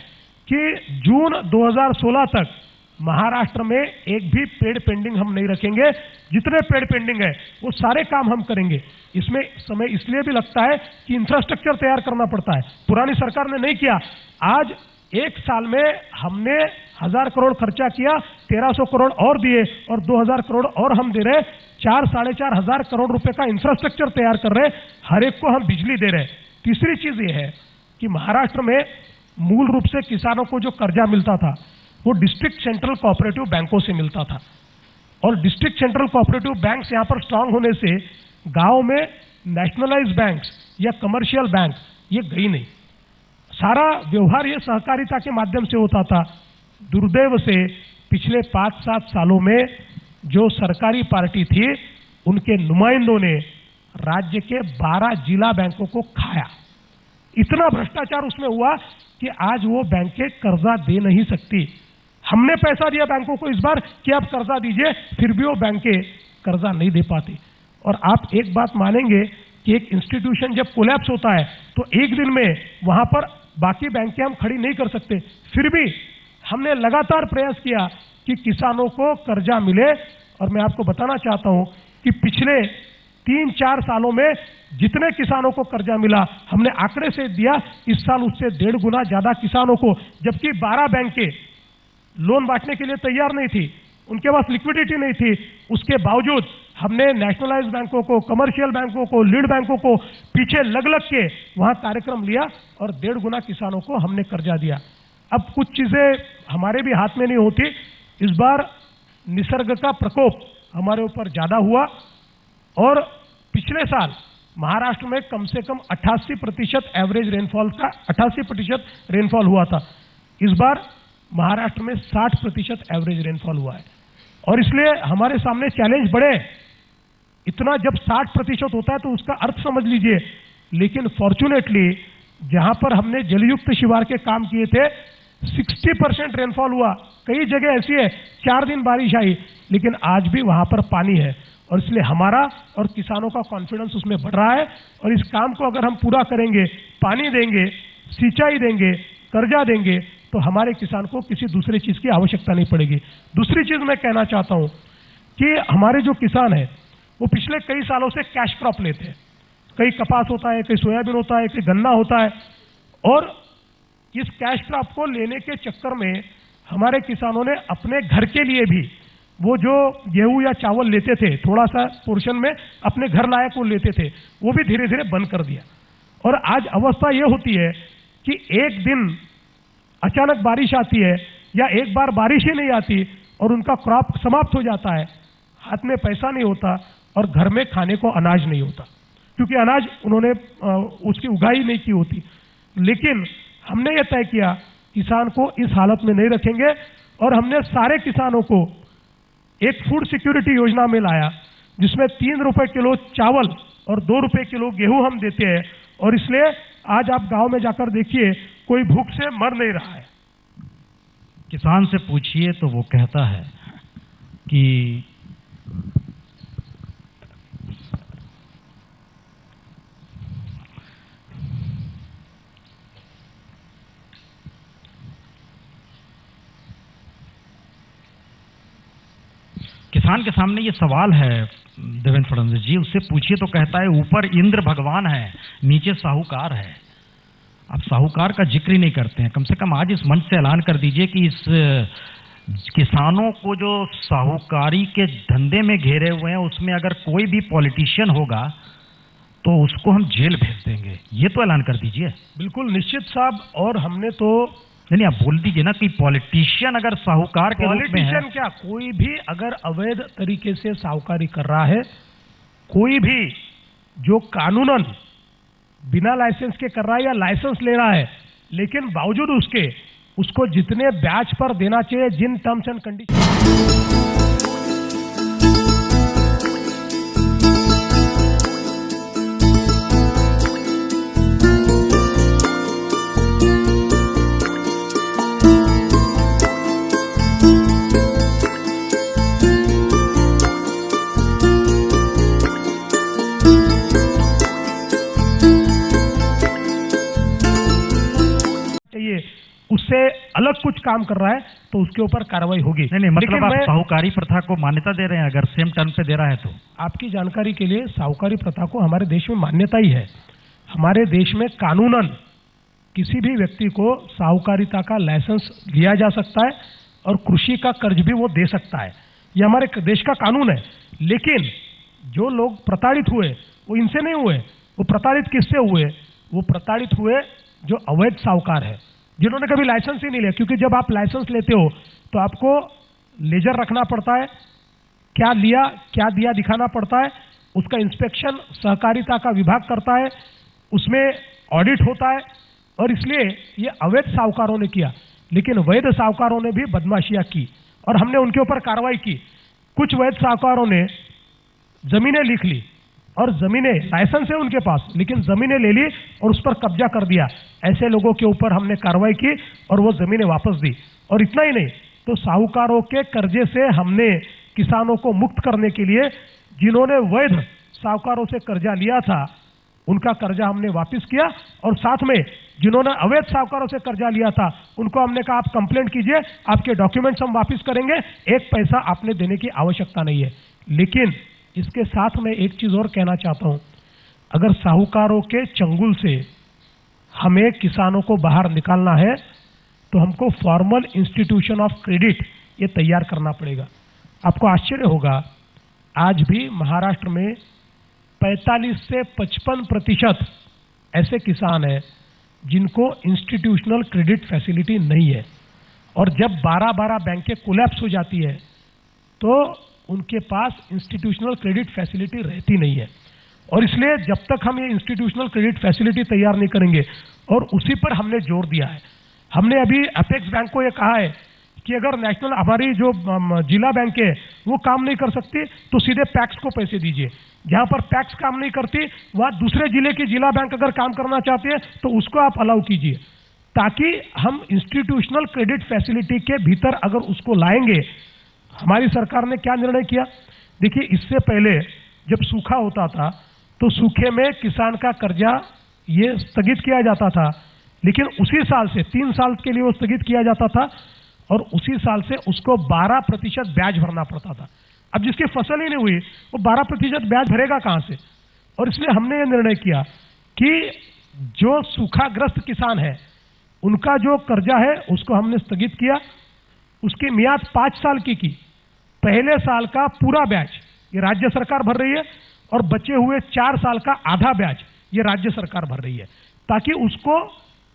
Speaker 2: कि जून 2016 तक महाराष्ट्र में एक भी पेड़ पेंडिंग हम नहीं रखेंगे। जितने पेड़ पेंडिंग है वो सारे काम हम करेंगे। इसमें समय इसलिए भी लगता है कि इंफ्रास्ट्रक्चर तैयार करना पड़ता है, पुरानी सरकार ने नहीं किया। आज 1 साल में हमने 1,000 करोड़ खर्चा किया, 1,300 करोड़ और दिए और 2,000 करोड़ और हम दे रहे, 4-4.5 हजार करोड़ रुपए का इंफ्रास्ट्रक्चर तैयार कर रहे, हर एक को हम बिजली दे रहे। तीसरी चीज ये है कि महाराष्ट्र में मूल रूप से किसानों को जो कर्जा मिलता था वो डिस्ट्रिक्ट सेंट्रल कोऑपरेटिव बैंकों से मिलता था। और डिस्ट्रिक्ट सेंट्रल कोऑपरेटिव बैंक्स यहाँ पर स्ट्रांग होने से गांव में नेशनलाइज बैंक्स या कमर्शियल बैंक ये गई नहीं। सारा व्यवहार ये सहकारिता के माध्यम से होता था। दुर्दैव से पिछले 5-7 सालों में जो सरकारी पार्टी थी उनके नुमाइंदों ने राज्य के 12 जिला बैंकों को खाया। इतना भ्रष्टाचार उसमें हुआ कि आज वो बैंकें कर्जा दे नहीं सकती। हमने पैसा दिया बैंकों को इस बार कि आप कर्जा दीजिए, फिर भी वो बैंकें कर्जा नहीं दे पाती। और आप एक बात मानेंगे कि एक इंस्टीट्यूशन जब कोलैप्स होता है तो एक दिन में वहां पर बाकी बैंकें हम खड़ी नहीं कर सकते। फिर भी हमने लगातार प्रयास किया कि किसानों को कर्जा मिले। और मैं आपको बताना चाहता हूं कि पिछले 3-4 सालों में जितने किसानों को कर्जा मिला हमने आंकड़े से दिया, इस साल उससे 1.5 गुना ज्यादा किसानों को, जबकि 12 बैंकें लोन बांटने के लिए तैयार नहीं थी, उनके पास लिक्विडिटी नहीं थी। उसके बावजूद हमने नेशनलाइज बैंकों को, कमर्शियल बैंकों को, लीड बैंकों को पीछे लग के वहां कार्यक्रम लिया और 1.5 गुना किसानों को हमने कर्जा दिया। अब कुछ चीजें हमारे भी हाथ में नहीं होती। इस बार निसर्ग का प्रकोप हमारे ऊपर ज्यादा हुआ और पिछले साल महाराष्ट्र में कम से कम 88% एवरेज रेनफॉल का 88% रेनफॉल हुआ था। इस बार महाराष्ट्र में 60% एवरेज रेनफॉल हुआ है और इसलिए हमारे सामने चैलेंज बड़े। इतना जब 60% होता है तो उसका अर्थ समझ लीजिए। लेकिन फॉर्चुनेटली जहां पर हमने जलयुक्त शिवार के काम किए थे 60% रेनफॉल हुआ। कई जगह ऐसी है 4 दिन बारिश आई लेकिन आज भी वहां पर पानी है और इसलिए हमारा और किसानों का कॉन्फिडेंस उसमें बढ़ रहा है। और इस काम को अगर हम पूरा करेंगे, पानी देंगे, सिंचाई देंगे, कर्जा देंगे, तो हमारे किसान को किसी दूसरी चीज की आवश्यकता नहीं पड़ेगी। दूसरी चीज मैं कहना चाहता हूं कि हमारे जो किसान है वो पिछले कई सालों से कैश क्रॉप लेते हैं। कई कपास होता है, कई सोयाबीन होता है, कई गन्ना होता है। और इस कैश क्रॉप को लेने के चक्कर में हमारे किसानों ने अपने घर के लिए भी वो जो गेहूं या चावल लेते थे, थोड़ा सा पोर्शन में अपने घर लायक वो लेते थे, वो भी धीरे धीरे बंद कर दिया। और आज अवस्था ये होती है कि एक दिन अचानक बारिश आती है या एक बार बारिश ही नहीं आती और उनका क्रॉप समाप्त हो जाता है, हाथ में पैसा नहीं होता और घर में खाने को अनाज नहीं होता, क्योंकि अनाज उन्होंने उसकी उगाई नहीं की होती। लेकिन हमने ये तय किया किसान को इस हालत में नहीं रखेंगे और हमने सारे किसानों को एक फूड सिक्योरिटी योजना में लाया जिसमें 3 रुपए किलो चावल और 2 रुपए किलो गेहूं हम देते हैं। और इसलिए आज आप गांव में जाकर देखिए कोई भूख से मर नहीं रहा है।
Speaker 1: किसान से पूछिए तो वो कहता है कि किसान के सामने ये सवाल है देवेंद्र फडणवीस जी, उससे पूछिए तो कहता है ऊपर इंद्र भगवान है, नीचे साहूकार है। आप साहूकार का जिक्र ही नहीं करते हैं। कम से कम आज इस मंच से ऐलान कर दीजिए कि इस किसानों को जो साहूकारी के धंधे में घेरे हुए हैं उसमें अगर कोई भी पॉलिटिशियन होगा तो उसको हम जेल भेज देंगे। ये तो ऐलान कर दीजिए।
Speaker 2: बिल्कुल निश्चित साहब। और हमने तो
Speaker 1: नहीं, आप बोल दीजिए ना कि पॉलिटिशियन अगर साहूकार के रूप में है,
Speaker 2: पॉलिटिशियन क्या, कोई भी अगर अवैध तरीके से साहूकारी कर रहा है, कोई भी जो कानूनन बिना लाइसेंस के कर रहा है या लाइसेंस ले रहा है लेकिन बावजूद उसके उसको जितने ब्याज पर देना चाहिए, जिन टर्म्स एंड कंडीशन उससे अलग कुछ काम कर रहा है तो उसके ऊपर कार्रवाई होगी।
Speaker 1: नहीं, मतलब आप साहूकारी प्रथा को मान्यता दे रहे हैं अगर सेम टर्म पे दे रहा है तो?
Speaker 2: आपकी जानकारी के लिए साहूकारी प्रथा को हमारे देश में मान्यता ही है। हमारे देश में कानूनन किसी भी व्यक्ति को साहूकारिता का लाइसेंस लिया जा सकता है और कृषि का कर्ज भी वो दे सकता है। ये हमारे देश का कानून है। लेकिन जो लोग प्रताड़ित हुए वो इनसे नहीं हुए। वो प्रताड़ित किससे हुए? वो प्रताड़ित हुए जो अवैध साहूकार है, जिन्होंने कभी लाइसेंस ही नहीं लिया। क्योंकि जब आप लाइसेंस लेते हो तो आपको लेजर रखना पड़ता है, क्या लिया क्या दिया दिखाना पड़ता है, उसका इंस्पेक्शन सहकारिता का विभाग करता है, उसमें ऑडिट होता है। और इसलिए ये अवैध साहूकारों ने किया, लेकिन वैध साहूकारों ने भी बदमाशियां की और हमने उनके ऊपर कार्रवाई की। कुछ वैध साहूकारों ने जमीनें लिख ली और जमीनें लाइसेंस है उनके पास, लेकिन जमीनें ले ली और उस पर कब्जा कर दिया। ऐसे लोगों के ऊपर हमने कार्रवाई की और वो जमीनें वापस दी। और इतना ही नहीं, तो साहूकारों के कर्जे से हमने किसानों को मुक्त करने के लिए जिन्होंने वैध साहूकारों से कर्जा लिया था उनका कर्जा हमने वापस किया, और साथ में जिन्होंने अवैध साहूकारों से कर्जा लिया था उनको हमने कहा आप कंप्लेंट कीजिए, आपके डॉक्यूमेंट्स हम वापस करेंगे, एक पैसा आपने देने की आवश्यकता नहीं है। लेकिन इसके साथ में एक चीज और कहना चाहता हूं, अगर साहूकारों के चंगुल से हमें किसानों को बाहर निकालना है तो हमको फॉर्मल इंस्टीट्यूशन ऑफ क्रेडिट ये तैयार करना पड़ेगा। आपको आश्चर्य होगा, आज भी महाराष्ट्र में 45 से 55% ऐसे किसान हैं जिनको इंस्टीट्यूशनल क्रेडिट फैसिलिटी नहीं है, और जब 12-12 बैंकें कोलैप्स हो जाती है तो उनके पास इंस्टीट्यूशनल क्रेडिट फैसिलिटी रहती नहीं है। और इसलिए जब तक हम ये इंस्टीट्यूशनल क्रेडिट फैसिलिटी तैयार नहीं करेंगे, और उसी पर हमने जोर दिया है, हमने अभी अपेक्स बैंक को ये कहा है कि अगर नेशनल हमारी जो जिला बैंक है वो काम नहीं कर सकती तो सीधे पैक्स को पैसे दीजिए। जहां पर पैक्स काम नहीं करती वहां दूसरे जिले की जिला बैंक अगर काम करना चाहती है तो उसको आप अलाउ कीजिए, ताकि हम इंस्टीट्यूशनल क्रेडिट फैसिलिटी के भीतर अगर उसको लाएंगे। हमारी सरकार ने क्या निर्णय किया, देखिए इससे पहले जब सूखा होता था तो सूखे में किसान का कर्जा ये स्थगित किया जाता था, लेकिन उसी साल से 3 साल के लिए वो स्थगित किया जाता था और उसी साल से उसको 12% ब्याज भरना पड़ता था। अब जिसकी फसल ही नहीं हुई वो 12% ब्याज भरेगा कहां से। और इसलिए हमने ये निर्णय किया कि जो सूखाग्रस्त किसान है उनका जो कर्जा है उसको हमने स्थगित किया, उसकी मियाद 5 साल की। पहले साल का पूरा ब्याज ये राज्य सरकार भर रही है और बचे हुए 4 साल का आधा ब्याज ये राज्य सरकार भर रही है, ताकि उसको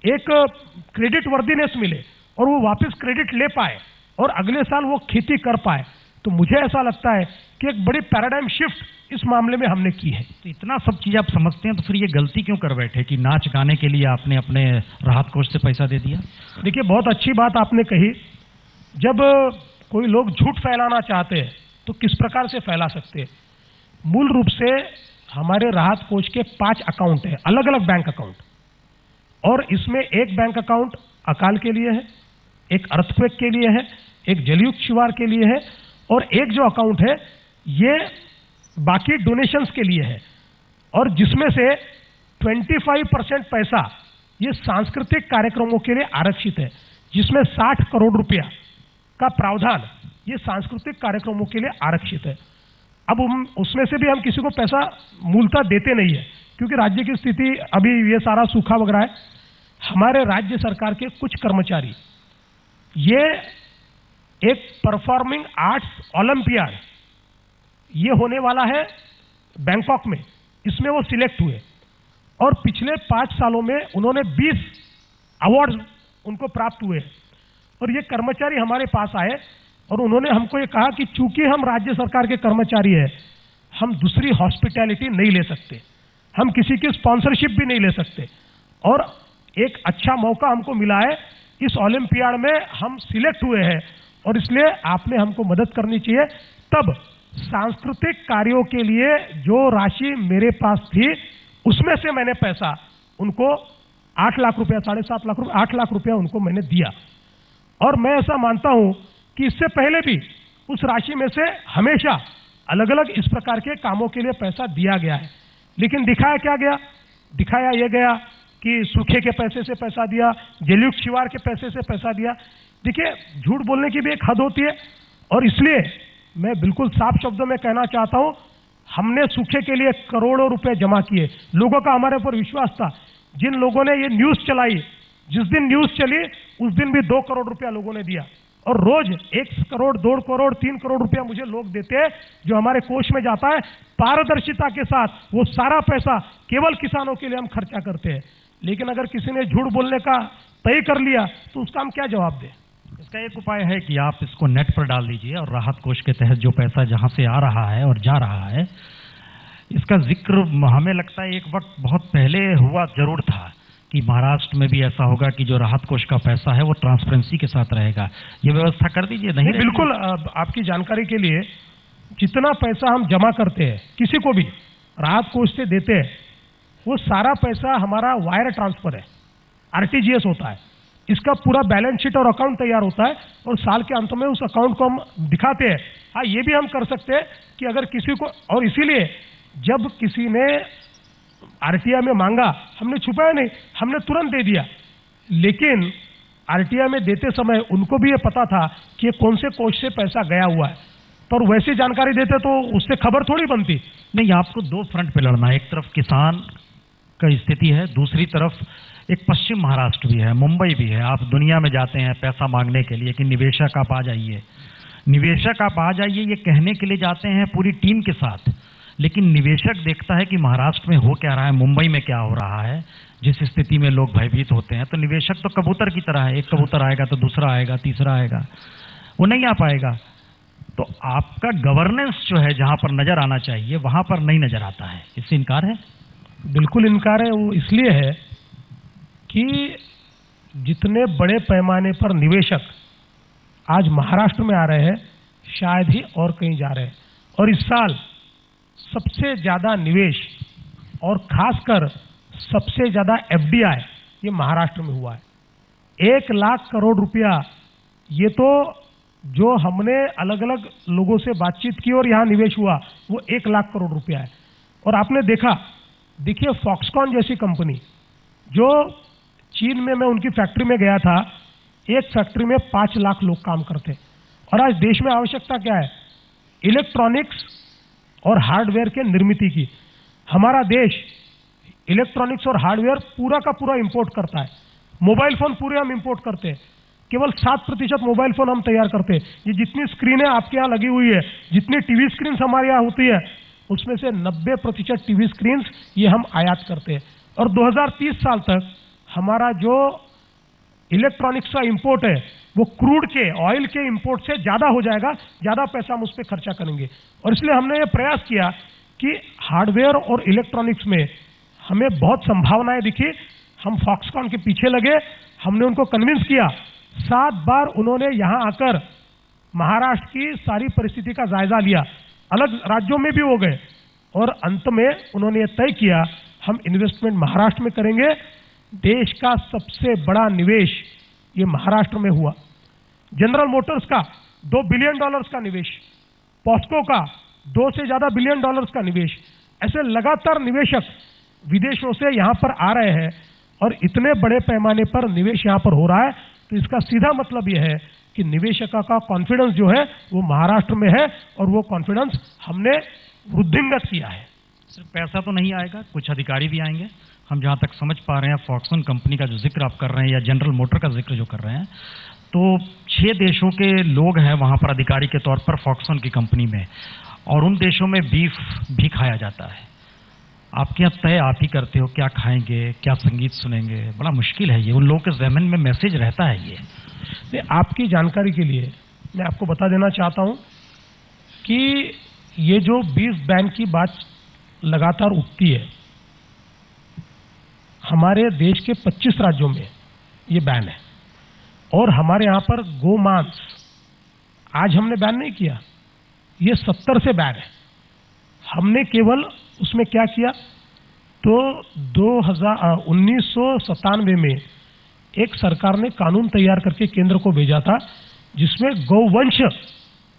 Speaker 2: एक क्रेडिट वर्दीनेस मिले और वो वापस क्रेडिट ले पाए और अगले साल वो खेती कर पाए। तो मुझे ऐसा लगता है कि एक बड़ी पैराडाइम शिफ्ट इस मामले में हमने की है।
Speaker 1: तो इतना सब चीज आप समझते हैं तो फिर ये गलती क्यों कर बैठे कि नाच गाने के लिए आपने अपने राहत कोष से पैसा दे दिया?
Speaker 2: देखिए बहुत अच्छी बात आपने कही, जब कोई लोग झूठ फैलाना चाहते हैं तो किस प्रकार से फैला सकते हैं। मूल रूप से हमारे राहत कोष के 5 अकाउंट हैं, अलग अलग बैंक अकाउंट, और इसमें एक बैंक अकाउंट अकाल के लिए है, एक अर्थक्वेक के लिए है, एक जलयुक्त शिवार के लिए है, और एक जो अकाउंट है ये बाकी डोनेशंस के लिए है, और जिसमें से 25% पैसा ये सांस्कृतिक कार्यक्रमों के लिए आरक्षित है, जिसमें 60 करोड़ रुपया का प्रावधान ये सांस्कृतिक कार्यक्रमों के लिए आरक्षित है। अब उसमें से भी हम किसी को पैसा मूलतः देते नहीं है, क्योंकि राज्य की स्थिति अभी ये सारा सूखा वगैरह है। हमारे राज्य सरकार के कुछ कर्मचारी ये एक परफॉर्मिंग आर्ट्स ओलंपियाड ये होने वाला है बैंकॉक में, इसमें वो सिलेक्ट हुए और पिछले 5 सालों में उन्होंने 20 अवार्ड्स उनको प्राप्त हुए। और ये कर्मचारी हमारे पास आए और उन्होंने हमको ये कहा कि चूंकि हम राज्य सरकार के कर्मचारी हैं, हम दूसरी हॉस्पिटैलिटी नहीं ले सकते, हम किसी की स्पॉन्सरशिप भी नहीं ले सकते, और एक अच्छा मौका हमको मिला है, इस ओलंपियाड में हम सिलेक्ट हुए हैं और इसलिए आपने हमको मदद करनी चाहिए। तब सांस्कृतिक कार्यों के लिए जो राशि मेरे पास थी उसमें से मैंने पैसा उनको 8 लाख रुपया, 7.5 लाख रुपया, 8 लाख रुपया उनको मैंने दिया। और मैं ऐसा मानता हूं कि इससे पहले भी उस राशि में से हमेशा अलग अलग इस प्रकार के कामों के लिए पैसा दिया गया है, लेकिन दिखाया क्या गया, दिखाया यह गया कि सूखे के पैसे से पैसा दिया, जलयुक्त शिवार के पैसे से पैसा दिया। देखिए झूठ बोलने की भी एक हद होती है, और इसलिए मैं बिल्कुल साफ शब्दों में कहना चाहता हूं, हमने सूखे के लिए करोड़ों रुपए जमा किए, लोगों का हमारे ऊपर विश्वास था। जिन लोगों ने ये न्यूज चलाई, जिस दिन न्यूज चली उस दिन भी 2 करोड़ रुपया लोगों ने दिया, और रोज 1 करोड़, 2 करोड़, 3 करोड़ रुपया मुझे लोग देते हैं जो हमारे कोष में जाता है। पारदर्शिता के साथ वो सारा पैसा केवल किसानों के लिए हम खर्चा करते हैं। लेकिन अगर किसी ने झूठ बोलने का तय कर लिया तो उसका हम क्या जवाब दें?
Speaker 1: इसका एक उपाय है कि आप इसको नेट पर डाल दीजिए और राहत कोष के तहत जो पैसा जहां से आ रहा है और जा रहा है, इसका जिक्र हमें लगता है एक वक्त बहुत पहले हुआ जरूर था कि महाराष्ट्र में भी ऐसा होगा कि जो राहत कोष का पैसा है वो ट्रांसपेरेंसी के साथ रहेगा। ये व्यवस्था कर दीजिए। नहीं
Speaker 2: बिल्कुल, आपकी जानकारी के लिए जितना पैसा हम जमा करते हैं, किसी को भी राहत कोष से देते हैं, वो सारा पैसा हमारा वायर ट्रांसफर है, आरटीजीएस होता है। इसका पूरा बैलेंस शीट और अकाउंट तैयार होता है और साल के अंत में उस अकाउंट को हम दिखाते हैं। हाँ, ये भी हम कर सकते हैं कि अगर किसी को, और इसीलिए जब किसी ने आरटीआई में मांगा, हमने छुपाया नहीं, हमने तुरंत दे दिया। लेकिन आरटीआई में देते समय उनको भी ये पता था कि कौन से कोष से पैसा गया हुआ है, पर वैसी जानकारी देते तो उससे खबर थोड़ी बनती।
Speaker 1: नहीं, आपको दो फ्रंट पे लड़ना है। एक तरफ किसान का स्थिति है, दूसरी तरफ एक पश्चिम महाराष्ट्र भी है, मुंबई भी है। आप दुनिया में जाते हैं पैसा मांगने के लिए कि निवेशक आप आ जाइए, निवेशक आप आ जाइए, ये कहने के लिए जाते हैं पूरी टीम के साथ। लेकिन निवेशक देखता है कि महाराष्ट्र में हो क्या रहा है, मुंबई में क्या हो रहा है, जिस स्थिति में लोग भयभीत होते हैं। तो निवेशक तो कबूतर की तरह है, एक कबूतर आएगा तो दूसरा आएगा, तीसरा आएगा, वो नहीं आ पाएगा। तो आपका गवर्नेंस जो है जहां पर नजर आना चाहिए वहां पर नहीं नजर आता है। इससे इनकार है?
Speaker 2: बिल्कुल इनकार है। वो इसलिए है कि जितने बड़े पैमाने पर निवेशक आज महाराष्ट्र में आ रहे हैं, शायद ही और कहीं जा रहे हैं। और इस साल सबसे ज्यादा निवेश और खासकर सबसे ज्यादा एफडीआई ये महाराष्ट्र में हुआ है। 1 लाख करोड़ रुपया, ये तो जो हमने अलग अलग लोगों से बातचीत की और यहां निवेश हुआ वो 1 लाख करोड़ रुपया है। और आपने देखा, देखिए फॉक्सकॉन जैसी कंपनी, जो चीन में मैं उनकी फैक्ट्री में गया था, एक फैक्ट्री में 5 लाख लोग काम करते। और आज देश में आवश्यकता क्या है? इलेक्ट्रॉनिक्स और हार्डवेयर के निर्मित की। हमारा देश इलेक्ट्रॉनिक्स और हार्डवेयर पूरा का पूरा इंपोर्ट करता है। मोबाइल फोन पूरे हम इंपोर्ट करते हैं, केवल 7% मोबाइल फोन हम तैयार करते हैं। ये जितनी स्क्रीनें आपके यहाँ लगी हुई है, जितनी टीवी स्क्रीन हमारे यहाँ होती है, उसमें से 90% टीवी स्क्रीन ये हम आयात करते हैं। और 2030 साल तक हमारा जो इलेक्ट्रॉनिक्स का इंपोर्ट है वो क्रूड के, ऑयल के इंपोर्ट से ज्यादा हो जाएगा, ज्यादा पैसा हम उस पर खर्चा करेंगे। और इसलिए हमने ये प्रयास किया कि हार्डवेयर और इलेक्ट्रॉनिक्स में हमें बहुत संभावनाएं दिखी। हम फॉक्सकॉन के पीछे लगे, हमने उनको कन्विंस किया। 7 बार उन्होंने यहां आकर महाराष्ट्र की सारी परिस्थिति का जायजा लिया, अलग राज्यों में भी हो गए, और अंत में उन्होंने ये तय किया हम इन्वेस्टमेंट महाराष्ट्र में करेंगे। देश का सबसे बड़ा निवेश ये महाराष्ट्र में हुआ। जनरल मोटर्स का $2 बिलियन का निवेश, पॉस्को का 2 से ज्यादा बिलियन डॉलर्स का निवेश। ऐसे लगातार निवेशक विदेशों से यहां पर आ रहे हैं और इतने बड़े पैमाने पर निवेश यहां पर हो रहा है। तो इसका सीधा मतलब यह है कि निवेशकों का कॉन्फिडेंस जो है वो महाराष्ट्र में है, और वो कॉन्फिडेंस हमने वृद्धिंगत किया है।
Speaker 1: सिर्फ पैसा तो नहीं आएगा, कुछ अधिकारी भी आएंगे। हम जहां तक समझ पा रहे हैं, फॉक्सकॉन कंपनी का जो जिक्र आप कर रहे हैं या जनरल मोटर का जिक्र जो कर रहे हैं, तो 6 देशों के लोग हैं वहां पर अधिकारी के तौर पर फॉक्सकॉन की कंपनी में, और उन देशों में बीफ भी खाया जाता है। आपके यहाँ तय आप ही करते हो क्या खाएंगे, क्या संगीत सुनेंगे। बड़ा मुश्किल है ये, उन लोगों के ज़हन में मैसेज रहता है ये।
Speaker 2: आपकी जानकारी के लिए मैं आपको बता देना चाहता हूं कि ये जो बीफ बैन की बात लगातार उठती है, हमारे देश के 25 राज्यों में ये बैन है। और हमारे यहां पर गोमांस आज हमने बैन नहीं किया, ये 70 से बैन है। हमने केवल उसमें क्या किया, तो 1997 में एक सरकार ने कानून तैयार करके केंद्र को भेजा था, जिसमें गौवंश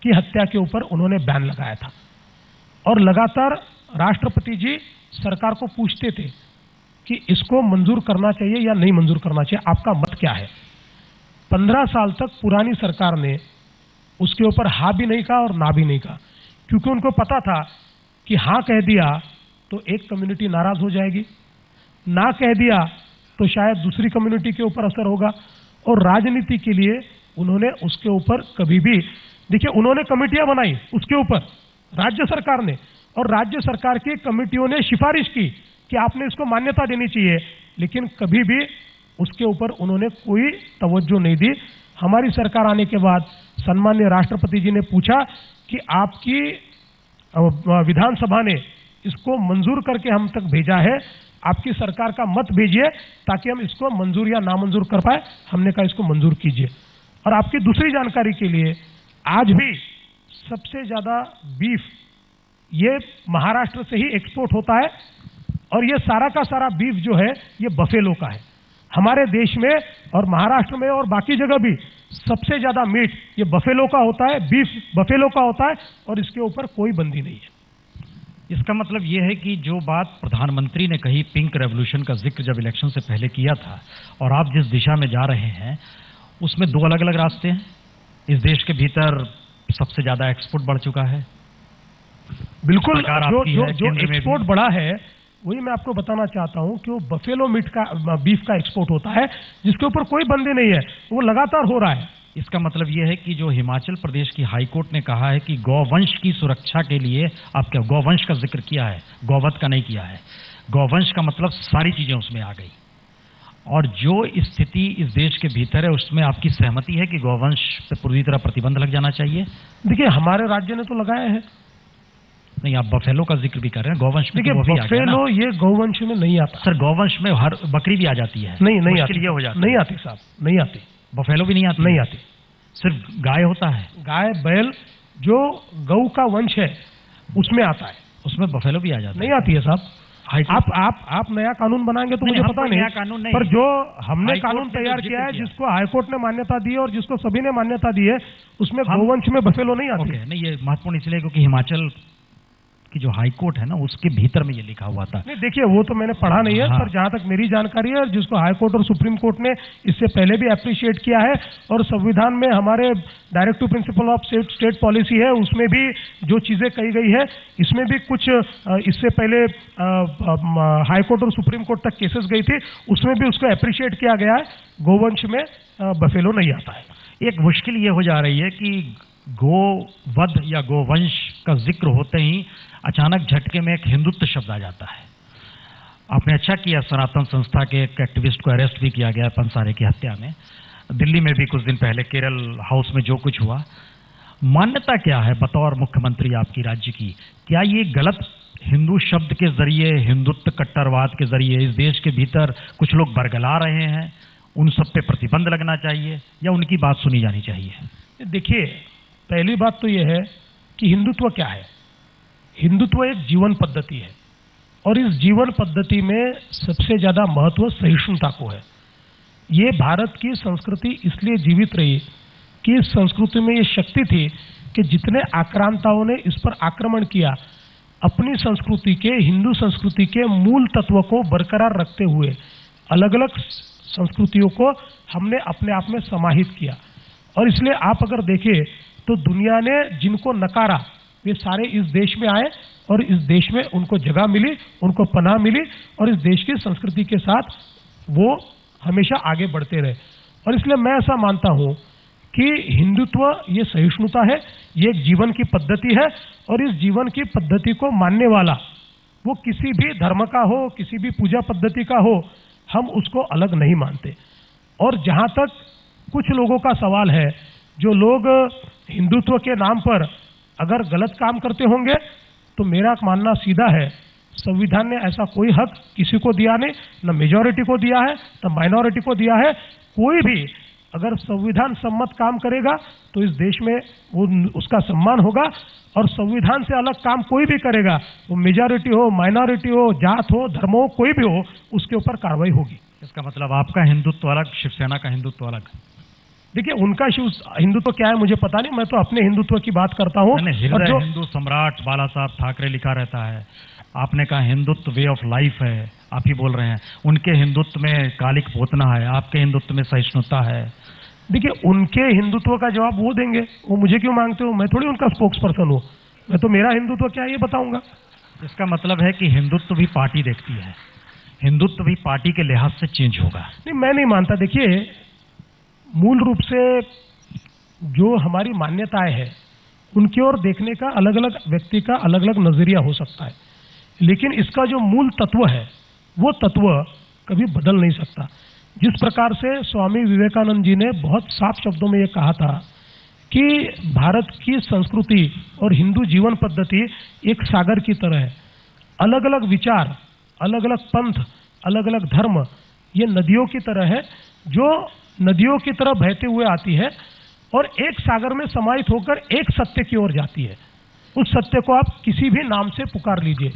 Speaker 2: की हत्या के ऊपर उन्होंने बैन लगाया था। और लगातार राष्ट्रपति जी सरकार को पूछते थे कि इसको मंजूर करना चाहिए या नहीं मंजूर करना चाहिए, आपका मत क्या है। 15 साल तक पुरानी सरकार ने उसके ऊपर हाँ भी नहीं कहा और ना भी नहीं कहा, क्योंकि उनको पता था कि हाँ कह दिया तो एक कम्युनिटी नाराज हो जाएगी, ना कह दिया तो शायद दूसरी कम्युनिटी के ऊपर असर होगा। और राजनीति के लिए उन्होंने उसके ऊपर कभी भी, देखिए उन्होंने कमेटियां बनाई उसके ऊपर राज्य सरकार ने, और राज्य सरकार की कमेटियों ने सिफारिश की कि आपने इसको मान्यता देनी चाहिए, लेकिन कभी भी उसके ऊपर उन्होंने कोई तवज्जो नहीं दी। हमारी सरकार आने के बाद सम्माननीय राष्ट्रपति जी ने पूछा कि आपकी विधानसभा ने इसको मंजूर करके हम तक भेजा है, आपकी सरकार का मत भेजिए ताकि हम इसको मंजूर या नामंजूर कर पाए। हमने कहा इसको मंजूर कीजिए। और आपकी दूसरी जानकारी के लिए, आज भी सबसे ज्यादा बीफ ये महाराष्ट्र से ही एक्सपोर्ट होता है और ये सारा का सारा बीफ जो है ये बफेलो का है। हमारे देश में और महाराष्ट्र में और बाकी जगह भी सबसे ज्यादा मीट ये बफेलो का होता है, बीफ बफेलो का होता है और इसके ऊपर कोई बंदी नहीं है।
Speaker 1: इसका मतलब यह है कि जो बात प्रधानमंत्री ने कही, पिंक रेवोल्यूशन का जिक्र जब इलेक्शन से पहले किया था, और आप जिस दिशा में जा रहे हैं उसमें दो अलग अलग रास्ते हैं। इस देश के भीतर सबसे ज्यादा एक्सपोर्ट बढ़ चुका है,
Speaker 2: बिल्कुल। जो एक्सपोर्ट बढ़ा है वही मैं आपको बताना चाहता हूं कि वो बफेलो मीट का, बीफ का एक्सपोर्ट होता है जिसके ऊपर कोई बंदी नहीं है, वो लगातार हो रहा है।
Speaker 1: इसका मतलब यह है कि जो हिमाचल प्रदेश की हाईकोर्ट ने कहा है कि गौवंश की सुरक्षा के लिए, आप क्या गौवंश का जिक्र किया है, गौवध का नहीं किया है। गौवंश का मतलब सारी चीजें उसमें आ गई, और जो स्थिति इस देश के भीतर है उसमें आपकी सहमति है कि गौवंश पे पूरी तरह प्रतिबंध लग जाना चाहिए?
Speaker 2: देखिए, हमारे राज्य ने तो लगाया है।
Speaker 1: नहीं, आप बफेलो का जिक्र भी कर रहे हैं, गौवंश में
Speaker 2: देखिए, बफेलो ये गौवंश में नहीं आता
Speaker 1: सर। गौवंश में हर बकरी भी आ जाती है।
Speaker 2: नहीं आती,
Speaker 1: ये हो जाती
Speaker 2: नहीं आती साहब, नहीं आती।
Speaker 1: बफेलो भी नहीं आती? नहीं आती, सिर्फ गाय होता है।
Speaker 2: गाय, बैल, जो गऊ का वंश है उसमें आता है,
Speaker 1: उसमें बफेलो भी आ जाता है।
Speaker 2: नहीं आती है साहब। आप नया कानून बनाएंगे तो मुझे पता नहीं,
Speaker 1: कानून नहीं,
Speaker 2: पर जो हमने कानून तैयार किया है, जिसको हाईकोर्ट ने मान्यता दी है और जिसको सभी ने मान्यता दी है, उसमें गौवंश में बफेलो नहीं आती।
Speaker 1: नहीं, ये महत्वपूर्ण इसलिए क्योंकि हिमाचल की जो हाईकोर्ट है ना, उसके भीतर में ये लिखा हुआ था।
Speaker 2: नहीं, देखिए, वो तो मैंने पढ़ा नहीं है, पर जहां तक मेरी जानकारी है, जिसको हाईकोर्ट और सुप्रीम कोर्ट ने इससे पहले भी अप्रिशिएट किया है, और संविधान में हमारे directive principle of state policy है, उसमें भी जो चीजें कही गई है, इसमें भी कुछ इससे पहले हाईकोर्ट और सुप्रीम कोर्ट तक केसेस गई थी, उसमें भी उसको अप्रिशिएट किया गया है। गोवंश में बफेलो नहीं आता है।
Speaker 1: एक मुश्किल ये हो जा रही है कि गोवध या गोवंश का जिक्र होते ही अचानक झटके में एक हिंदुत्व शब्द आ जाता है। आपने अच्छा किया, सनातन संस्था के एक एक्टिविस्ट को अरेस्ट भी किया गया पंसारे की हत्या में। दिल्ली में भी कुछ दिन पहले केरल हाउस में जो कुछ हुआ, मान्यता क्या है बतौर मुख्यमंत्री आपकी राज्य की? क्या ये गलत हिंदू शब्द के जरिए, हिंदुत्व कट्टरवाद के जरिए इस देश के भीतर कुछ लोग बरगला रहे हैं, उन सब पे प्रतिबंध लगना चाहिए या उनकी बात सुनी जानी चाहिए?
Speaker 2: देखिए, पहली बात तो यह है कि हिंदुत्व क्या है। हिंदुत्व एक जीवन पद्धति है, और इस जीवन पद्धति में सबसे ज्यादा महत्व सहिष्णुता को है। ये भारत की संस्कृति इसलिए जीवित रही कि इस संस्कृति में ये शक्ति थी कि जितने आक्रांताओं ने इस पर आक्रमण किया, अपनी संस्कृति के, हिंदू संस्कृति के मूल तत्व को बरकरार रखते हुए अलग अलग संस्कृतियों को हमने अपने आप में समाहित किया। और इसलिए आप अगर देखें तो दुनिया ने जिनको नकारा, वे सारे इस देश में आए और इस देश में उनको जगह मिली, उनको पनाह मिली, और इस देश की संस्कृति के साथ वो हमेशा आगे बढ़ते रहे। और इसलिए मैं ऐसा मानता हूं कि हिंदुत्व ये सहिष्णुता है, ये एक जीवन की पद्धति है, और इस जीवन की पद्धति को मानने वाला, वो किसी भी धर्म का हो, किसी भी पूजा पद्धति का हो, हम उसको अलग नहीं मानते। और जहां तक कुछ लोगों का सवाल है, जो लोग हिंदुत्व के नाम पर अगर गलत काम करते होंगे, तो मेरा मानना सीधा है, संविधान ने ऐसा कोई हक किसी को दिया नहीं, न मेजॉरिटी को दिया है न माइनॉरिटी को दिया है। कोई भी अगर संविधान सम्मत काम करेगा तो इस देश में वो उसका सम्मान होगा, और संविधान से अलग काम कोई भी करेगा, वो मेजॉरिटी हो, माइनॉरिटी हो, जात हो, धर्म हो, कोई भी हो, उसके ऊपर कार्रवाई होगी।
Speaker 1: इसका मतलब आपका हिंदुत्व अलग, शिवसेना का हिंदुत्व अलग?
Speaker 2: देखिए, उनका हिंदुत्व क्या है मुझे पता नहीं, मैं तो अपने हिंदुत्व की बात करता हूँ।
Speaker 1: जो हिंदू सम्राट बाला साहब ठाकरे लिखा रहता है, आपने कहा हिंदुत्व वे ऑफ लाइफ है, आप ही बोल रहे हैं। उनके हिंदुत्व में कालिक पोतना है, आपके हिंदुत्व में सहिष्णुता है।
Speaker 2: देखिए, उनके हिंदुत्व का जवाब वो देंगे, वो मुझे क्यों मांगते हो? मैं थोड़ी उनका स्पोक्स पर्सन हूँ, मैं तो मेरा हिंदुत्व क्या है ये बताऊंगा।
Speaker 1: इसका मतलब है कि हिंदुत्व भी पार्टी देखती है, हिंदुत्व भी पार्टी के लिहाज से चेंज होगा?
Speaker 2: नहीं, मैं नहीं मानता। देखिए, मूल रूप से जो हमारी मान्यताएं हैं, उनकी ओर देखने का अलग अलग व्यक्ति का अलग अलग नजरिया हो सकता है, लेकिन इसका जो मूल तत्व है, वो तत्व कभी बदल नहीं सकता। जिस प्रकार से स्वामी विवेकानंद जी ने बहुत साफ शब्दों में ये कहा था कि भारत की संस्कृति और हिंदू जीवन पद्धति एक सागर की तरह है। अलग अलग विचार, अलग अलग पंथ, अलग अलग धर्म ये नदियों की तरह है, जो नदियों की तरह बहते हुए आती है और एक सागर में समाहित होकर एक सत्य की ओर जाती है। उस सत्य को आप किसी भी नाम से पुकार लीजिए।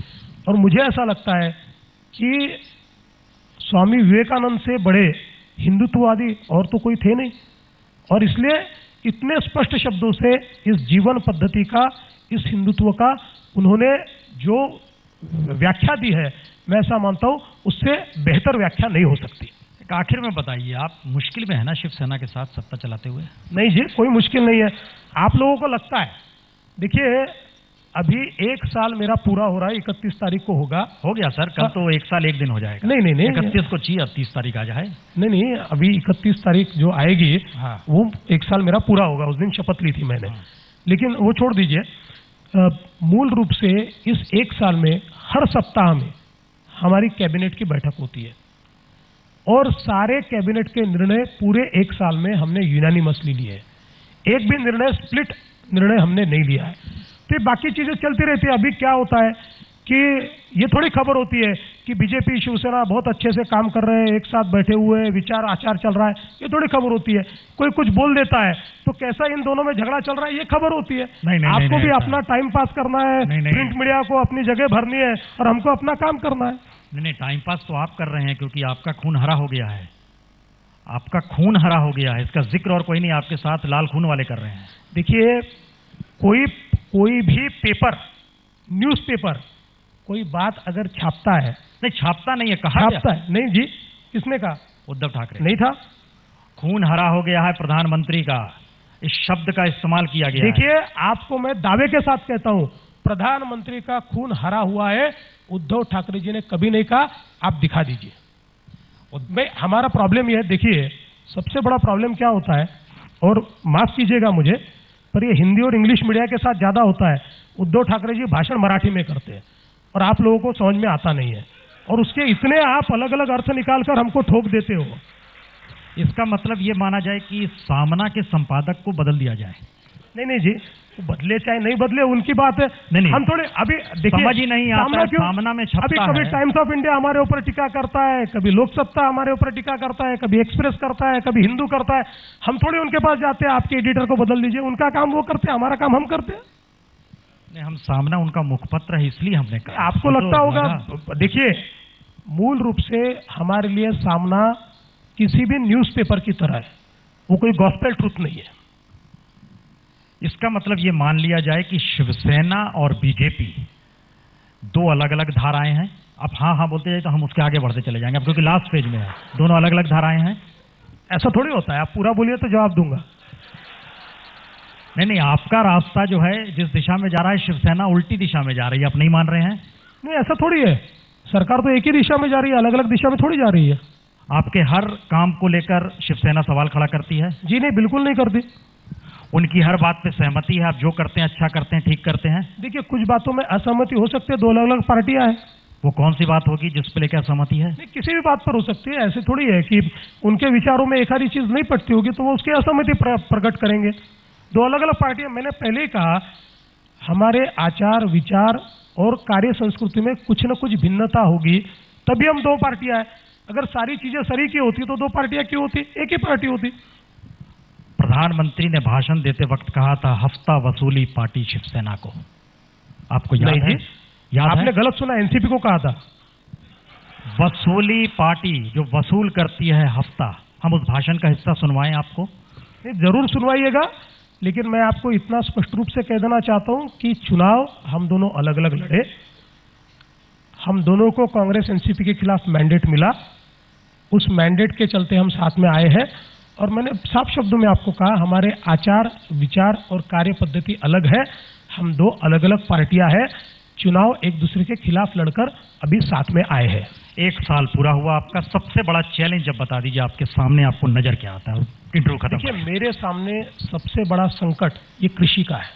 Speaker 2: और मुझे ऐसा लगता है कि स्वामी विवेकानंद से बड़े हिंदुत्ववादी और तो कोई थे नहीं, और इसलिए इतने स्पष्ट शब्दों से इस जीवन पद्धति का, इस हिंदुत्व का उन्होंने जो व्याख्या दी है, मैं ऐसा मानता हूं उससे बेहतर व्याख्या नहीं हो सकती।
Speaker 1: एक आखिर में बताइए, आप मुश्किल में है ना शिवसेना के साथ सत्ता चलाते हुए?
Speaker 2: नहीं जी, कोई मुश्किल नहीं है। आप लोगों को लगता है, देखिए अभी 1 साल मेरा पूरा हो रहा है, 31 तारीख को होगा।
Speaker 1: हो गया सर, कल तो 1 साल 1 दिन हो जाएगा।
Speaker 2: नहीं
Speaker 1: 31 को चाहिए, अब 30 तारीख आ जाए।
Speaker 2: नहीं, अभी 31 तारीख जो आएगी,
Speaker 1: हाँ।
Speaker 2: वो 1 साल मेरा पूरा होगा। उस दिन शपथ ली थी मैंने।
Speaker 1: हाँ।
Speaker 2: लेकिन वो छोड़ दीजिए। मूल रूप से इस 1 साल में हर सप्ताह में हमारी कैबिनेट की बैठक होती है और सारे कैबिनेट के निर्णय पूरे 1 साल में हमने यूनानिमसली लिए है। एक भी निर्णय स्प्लिट निर्णय हमने नहीं लिया है। तो बाकी चीजें चलती रहती है। अभी क्या होता है कि ये थोड़ी खबर होती है कि बीजेपी शिवसेना बहुत अच्छे से काम कर रहे हैं, एक साथ बैठे हुए, विचार आचार चल रहा है, ये थोड़ी खबर होती है। कोई कुछ बोल देता है तो कैसा इन दोनों में झगड़ा चल रहा है, ये खबर होती है। आपको भी अपना टाइम पास करना है, प्रिंट मीडिया को अपनी जगह भरनी है और हमको अपना काम करना है।
Speaker 1: नहीं, टाइम पास तो आप कर रहे हैं क्योंकि आपका खून हरा हो गया है। आपका खून हरा हो गया है, इसका जिक्र और कोई नहीं, आपके साथ लाल खून वाले कर रहे हैं।
Speaker 2: देखिए, कोई भी पेपर, न्यूज़पेपर कोई बात अगर छापता है,
Speaker 1: नहीं छापता नहीं है, कहा
Speaker 2: छापता है। नहीं जी, किसने कहा?
Speaker 1: उद्धव ठाकरे।
Speaker 2: नहीं था।
Speaker 1: खून हरा हो गया है प्रधानमंत्री का, इस शब्द का इस्तेमाल किया गया।
Speaker 2: देखिए, आपको मैं दावे के साथ कहता हूं, प्रधानमंत्री का खून हरा हुआ है। उद्धव ठाकरे जी ने कभी नहीं कहा। आप दिखा दीजिए। हमारा प्रॉब्लम यह है, देखिए सबसे बड़ा प्रॉब्लम क्या होता है, और माफ कीजिएगा मुझे, पर ये हिंदी और इंग्लिश मीडिया के साथ ज्यादा होता है। उद्धव ठाकरे जी भाषण मराठी में करते हैं और आप लोगों को समझ में आता नहीं है, और उसके इतने आप अलग अलग अर्थ निकालकर हमको ठोक देते हो।
Speaker 1: इसका मतलब ये माना जाए कि सामना के संपादक को बदल दिया जाए?
Speaker 2: नहीं जी, बदले चाहे नहीं बदले उनकी बात है।
Speaker 1: नहीं,
Speaker 2: हम थोड़े अभी देखिए,
Speaker 1: समझ ही नहीं आता सामना में छपता
Speaker 2: अभी कभी टाइम्स ऑफ इंडिया हमारे ऊपर टीका करता है, कभी लोक सत्ता हमारे ऊपर टीका करता है, कभी एक्सप्रेस करता है, कभी हिंदू करता है। हम थोड़े उनके पास जाते हैं, आपके एडिटर को बदल दीजिए। उनका काम वो करते हैं, हमारा काम हम करते हैं।
Speaker 1: नहीं, हम सामना उनका मुखपत्र है इसलिए हमने कहा।
Speaker 2: आपको लगता होगा, देखिए मूल रूप से हमारे लिए सामना किसी भी न्यूज़पेपर की तरह है, वो कोई गॉस्पेल ट्रूथ नहीं है।
Speaker 1: इसका मतलब ये मान लिया जाए कि शिवसेना और बीजेपी 2 अलग अलग धाराएं हैं। अब हाँ बोलते जाए तो हम उसके आगे बढ़ते चले जाएंगे, अब क्योंकि लास्ट पेज में है। दोनों अलग अलग धाराएं हैं।
Speaker 2: ऐसा थोड़ी होता है, आप पूरा बोलिए तो जवाब दूंगा।
Speaker 1: नहीं, आपका रास्ता जो है जिस दिशा में जा रहा है, शिवसेना उल्टी दिशा में जा रही है, आप नहीं मान रहे हैं?
Speaker 2: नहीं, ऐसा थोड़ी है। सरकार तो एक ही दिशा में जा रही है, अलग अलग दिशा में थोड़ी जा रही है।
Speaker 1: आपके हर काम को लेकर शिवसेना सवाल खड़ा करती है?
Speaker 2: जी नहीं, बिल्कुल नहीं करती।
Speaker 1: उनकी हर बात पे सहमति है? आप जो करते हैं अच्छा करते हैं, ठीक करते हैं?
Speaker 2: देखिए, कुछ बातों में असहमति हो सकती है, 2 अलग अलग पार्टियां हैं।
Speaker 1: वो कौन सी बात होगी जिस पे लेकर असहमति है?
Speaker 2: नहीं, किसी भी बात पर हो सकती है। ऐसे थोड़ी है कि उनके विचारों में एक आधी चीज नहीं पटती होगी तो वो उसकी असहमति प्रकट करेंगे। 2 अलग अलग पार्टियां। मैंने पहले ही कहा, हमारे आचार विचार और कार्य संस्कृति में कुछ न कुछ भिन्नता होगी, तभी हम 2 पार्टियां हैं। अगर सारी चीजें सरीकी होती तो 2 पार्टियां क्यों होती? एक ही पार्टी होती।
Speaker 1: प्रधानमंत्री ने भाषण देते वक्त कहा था, हफ्ता वसूली पार्टी शिवसेना को। आपको याद है?
Speaker 2: आपने गलत सुना, एनसीपी को कहा था।
Speaker 1: वसूली पार्टी जो वसूल करती है हफ्ता। हम उस भाषण का हिस्सा सुनवाएं आपको?
Speaker 2: नहीं, जरूर सुनवाइएगा, लेकिन मैं आपको इतना स्पष्ट रूप से कह देना चाहता हूं कि चुनाव हम दोनों अलग अलग लड़े। हम दोनों को कांग्रेस एनसीपी के खिलाफ मैंडेट मिला, उस मैंडेट के चलते हम साथ में आए हैं। और मैंने साफ शब्दों में आपको कहा, हमारे आचार विचार और कार्य पद्धति अलग है। हम 2 अलग अलग पार्टियां हैं। चुनाव एक दूसरे के खिलाफ लड़कर अभी साथ में आए हैं।
Speaker 1: 1 साल पूरा हुआ, आपका सबसे बड़ा चैलेंज जब बता दीजिए, आपके सामने आपको नजर क्या आता है? इंटरव्यू खत्म।
Speaker 2: देखिए, मेरे सामने सबसे बड़ा संकट ये कृषि का है,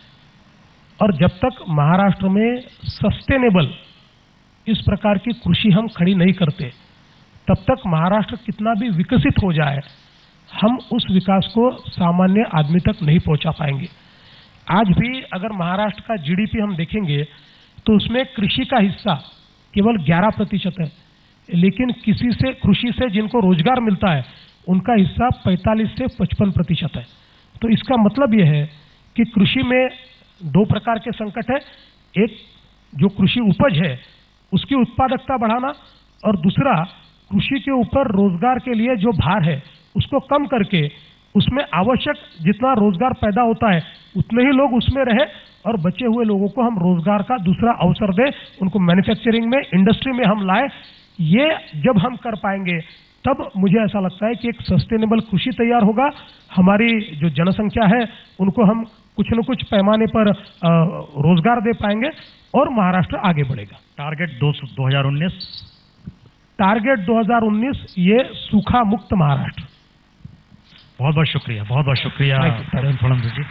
Speaker 2: और जब तक महाराष्ट्र में सस्टेनेबल इस प्रकार की कृषि हम खड़ी नहीं करते, तब तक महाराष्ट्र कितना भी विकसित हो जाए, हम उस विकास को सामान्य आदमी तक नहीं पहुंचा पाएंगे। आज भी अगर महाराष्ट्र का जीडीपी हम देखेंगे तो उसमें कृषि का हिस्सा केवल 11% है, लेकिन कृषि से जिनको रोजगार मिलता है उनका हिस्सा 45 से 55% है। तो इसका मतलब यह है कि कृषि में दो प्रकार के संकट है, एक जो कृषि उपज है उसकी उत्पादकता बढ़ाना, और दूसरा कृषि के ऊपर रोजगार के लिए जो भार है उसको कम करके उसमें आवश्यक जितना रोजगार पैदा होता है उतने ही लोग उसमें रहे और बचे हुए लोगों को हम रोजगार का दूसरा अवसर दें, उनको मैन्युफैक्चरिंग में, इंडस्ट्री में हम लाएं। ये जब हम कर पाएंगे तब मुझे ऐसा लगता है कि एक सस्टेनेबल कृषि तैयार होगा। हमारी जो जनसंख्या है उनको हम कुछ न कुछ पैमाने पर रोजगार दे पाएंगे और महाराष्ट्र आगे बढ़ेगा।
Speaker 1: टारगेट 2019
Speaker 2: ये सूखा मुक्त महाराष्ट्र।
Speaker 1: बहुत बहुत शुक्रिया, बहुत बहुत शुक्रिया फडणवीस जी।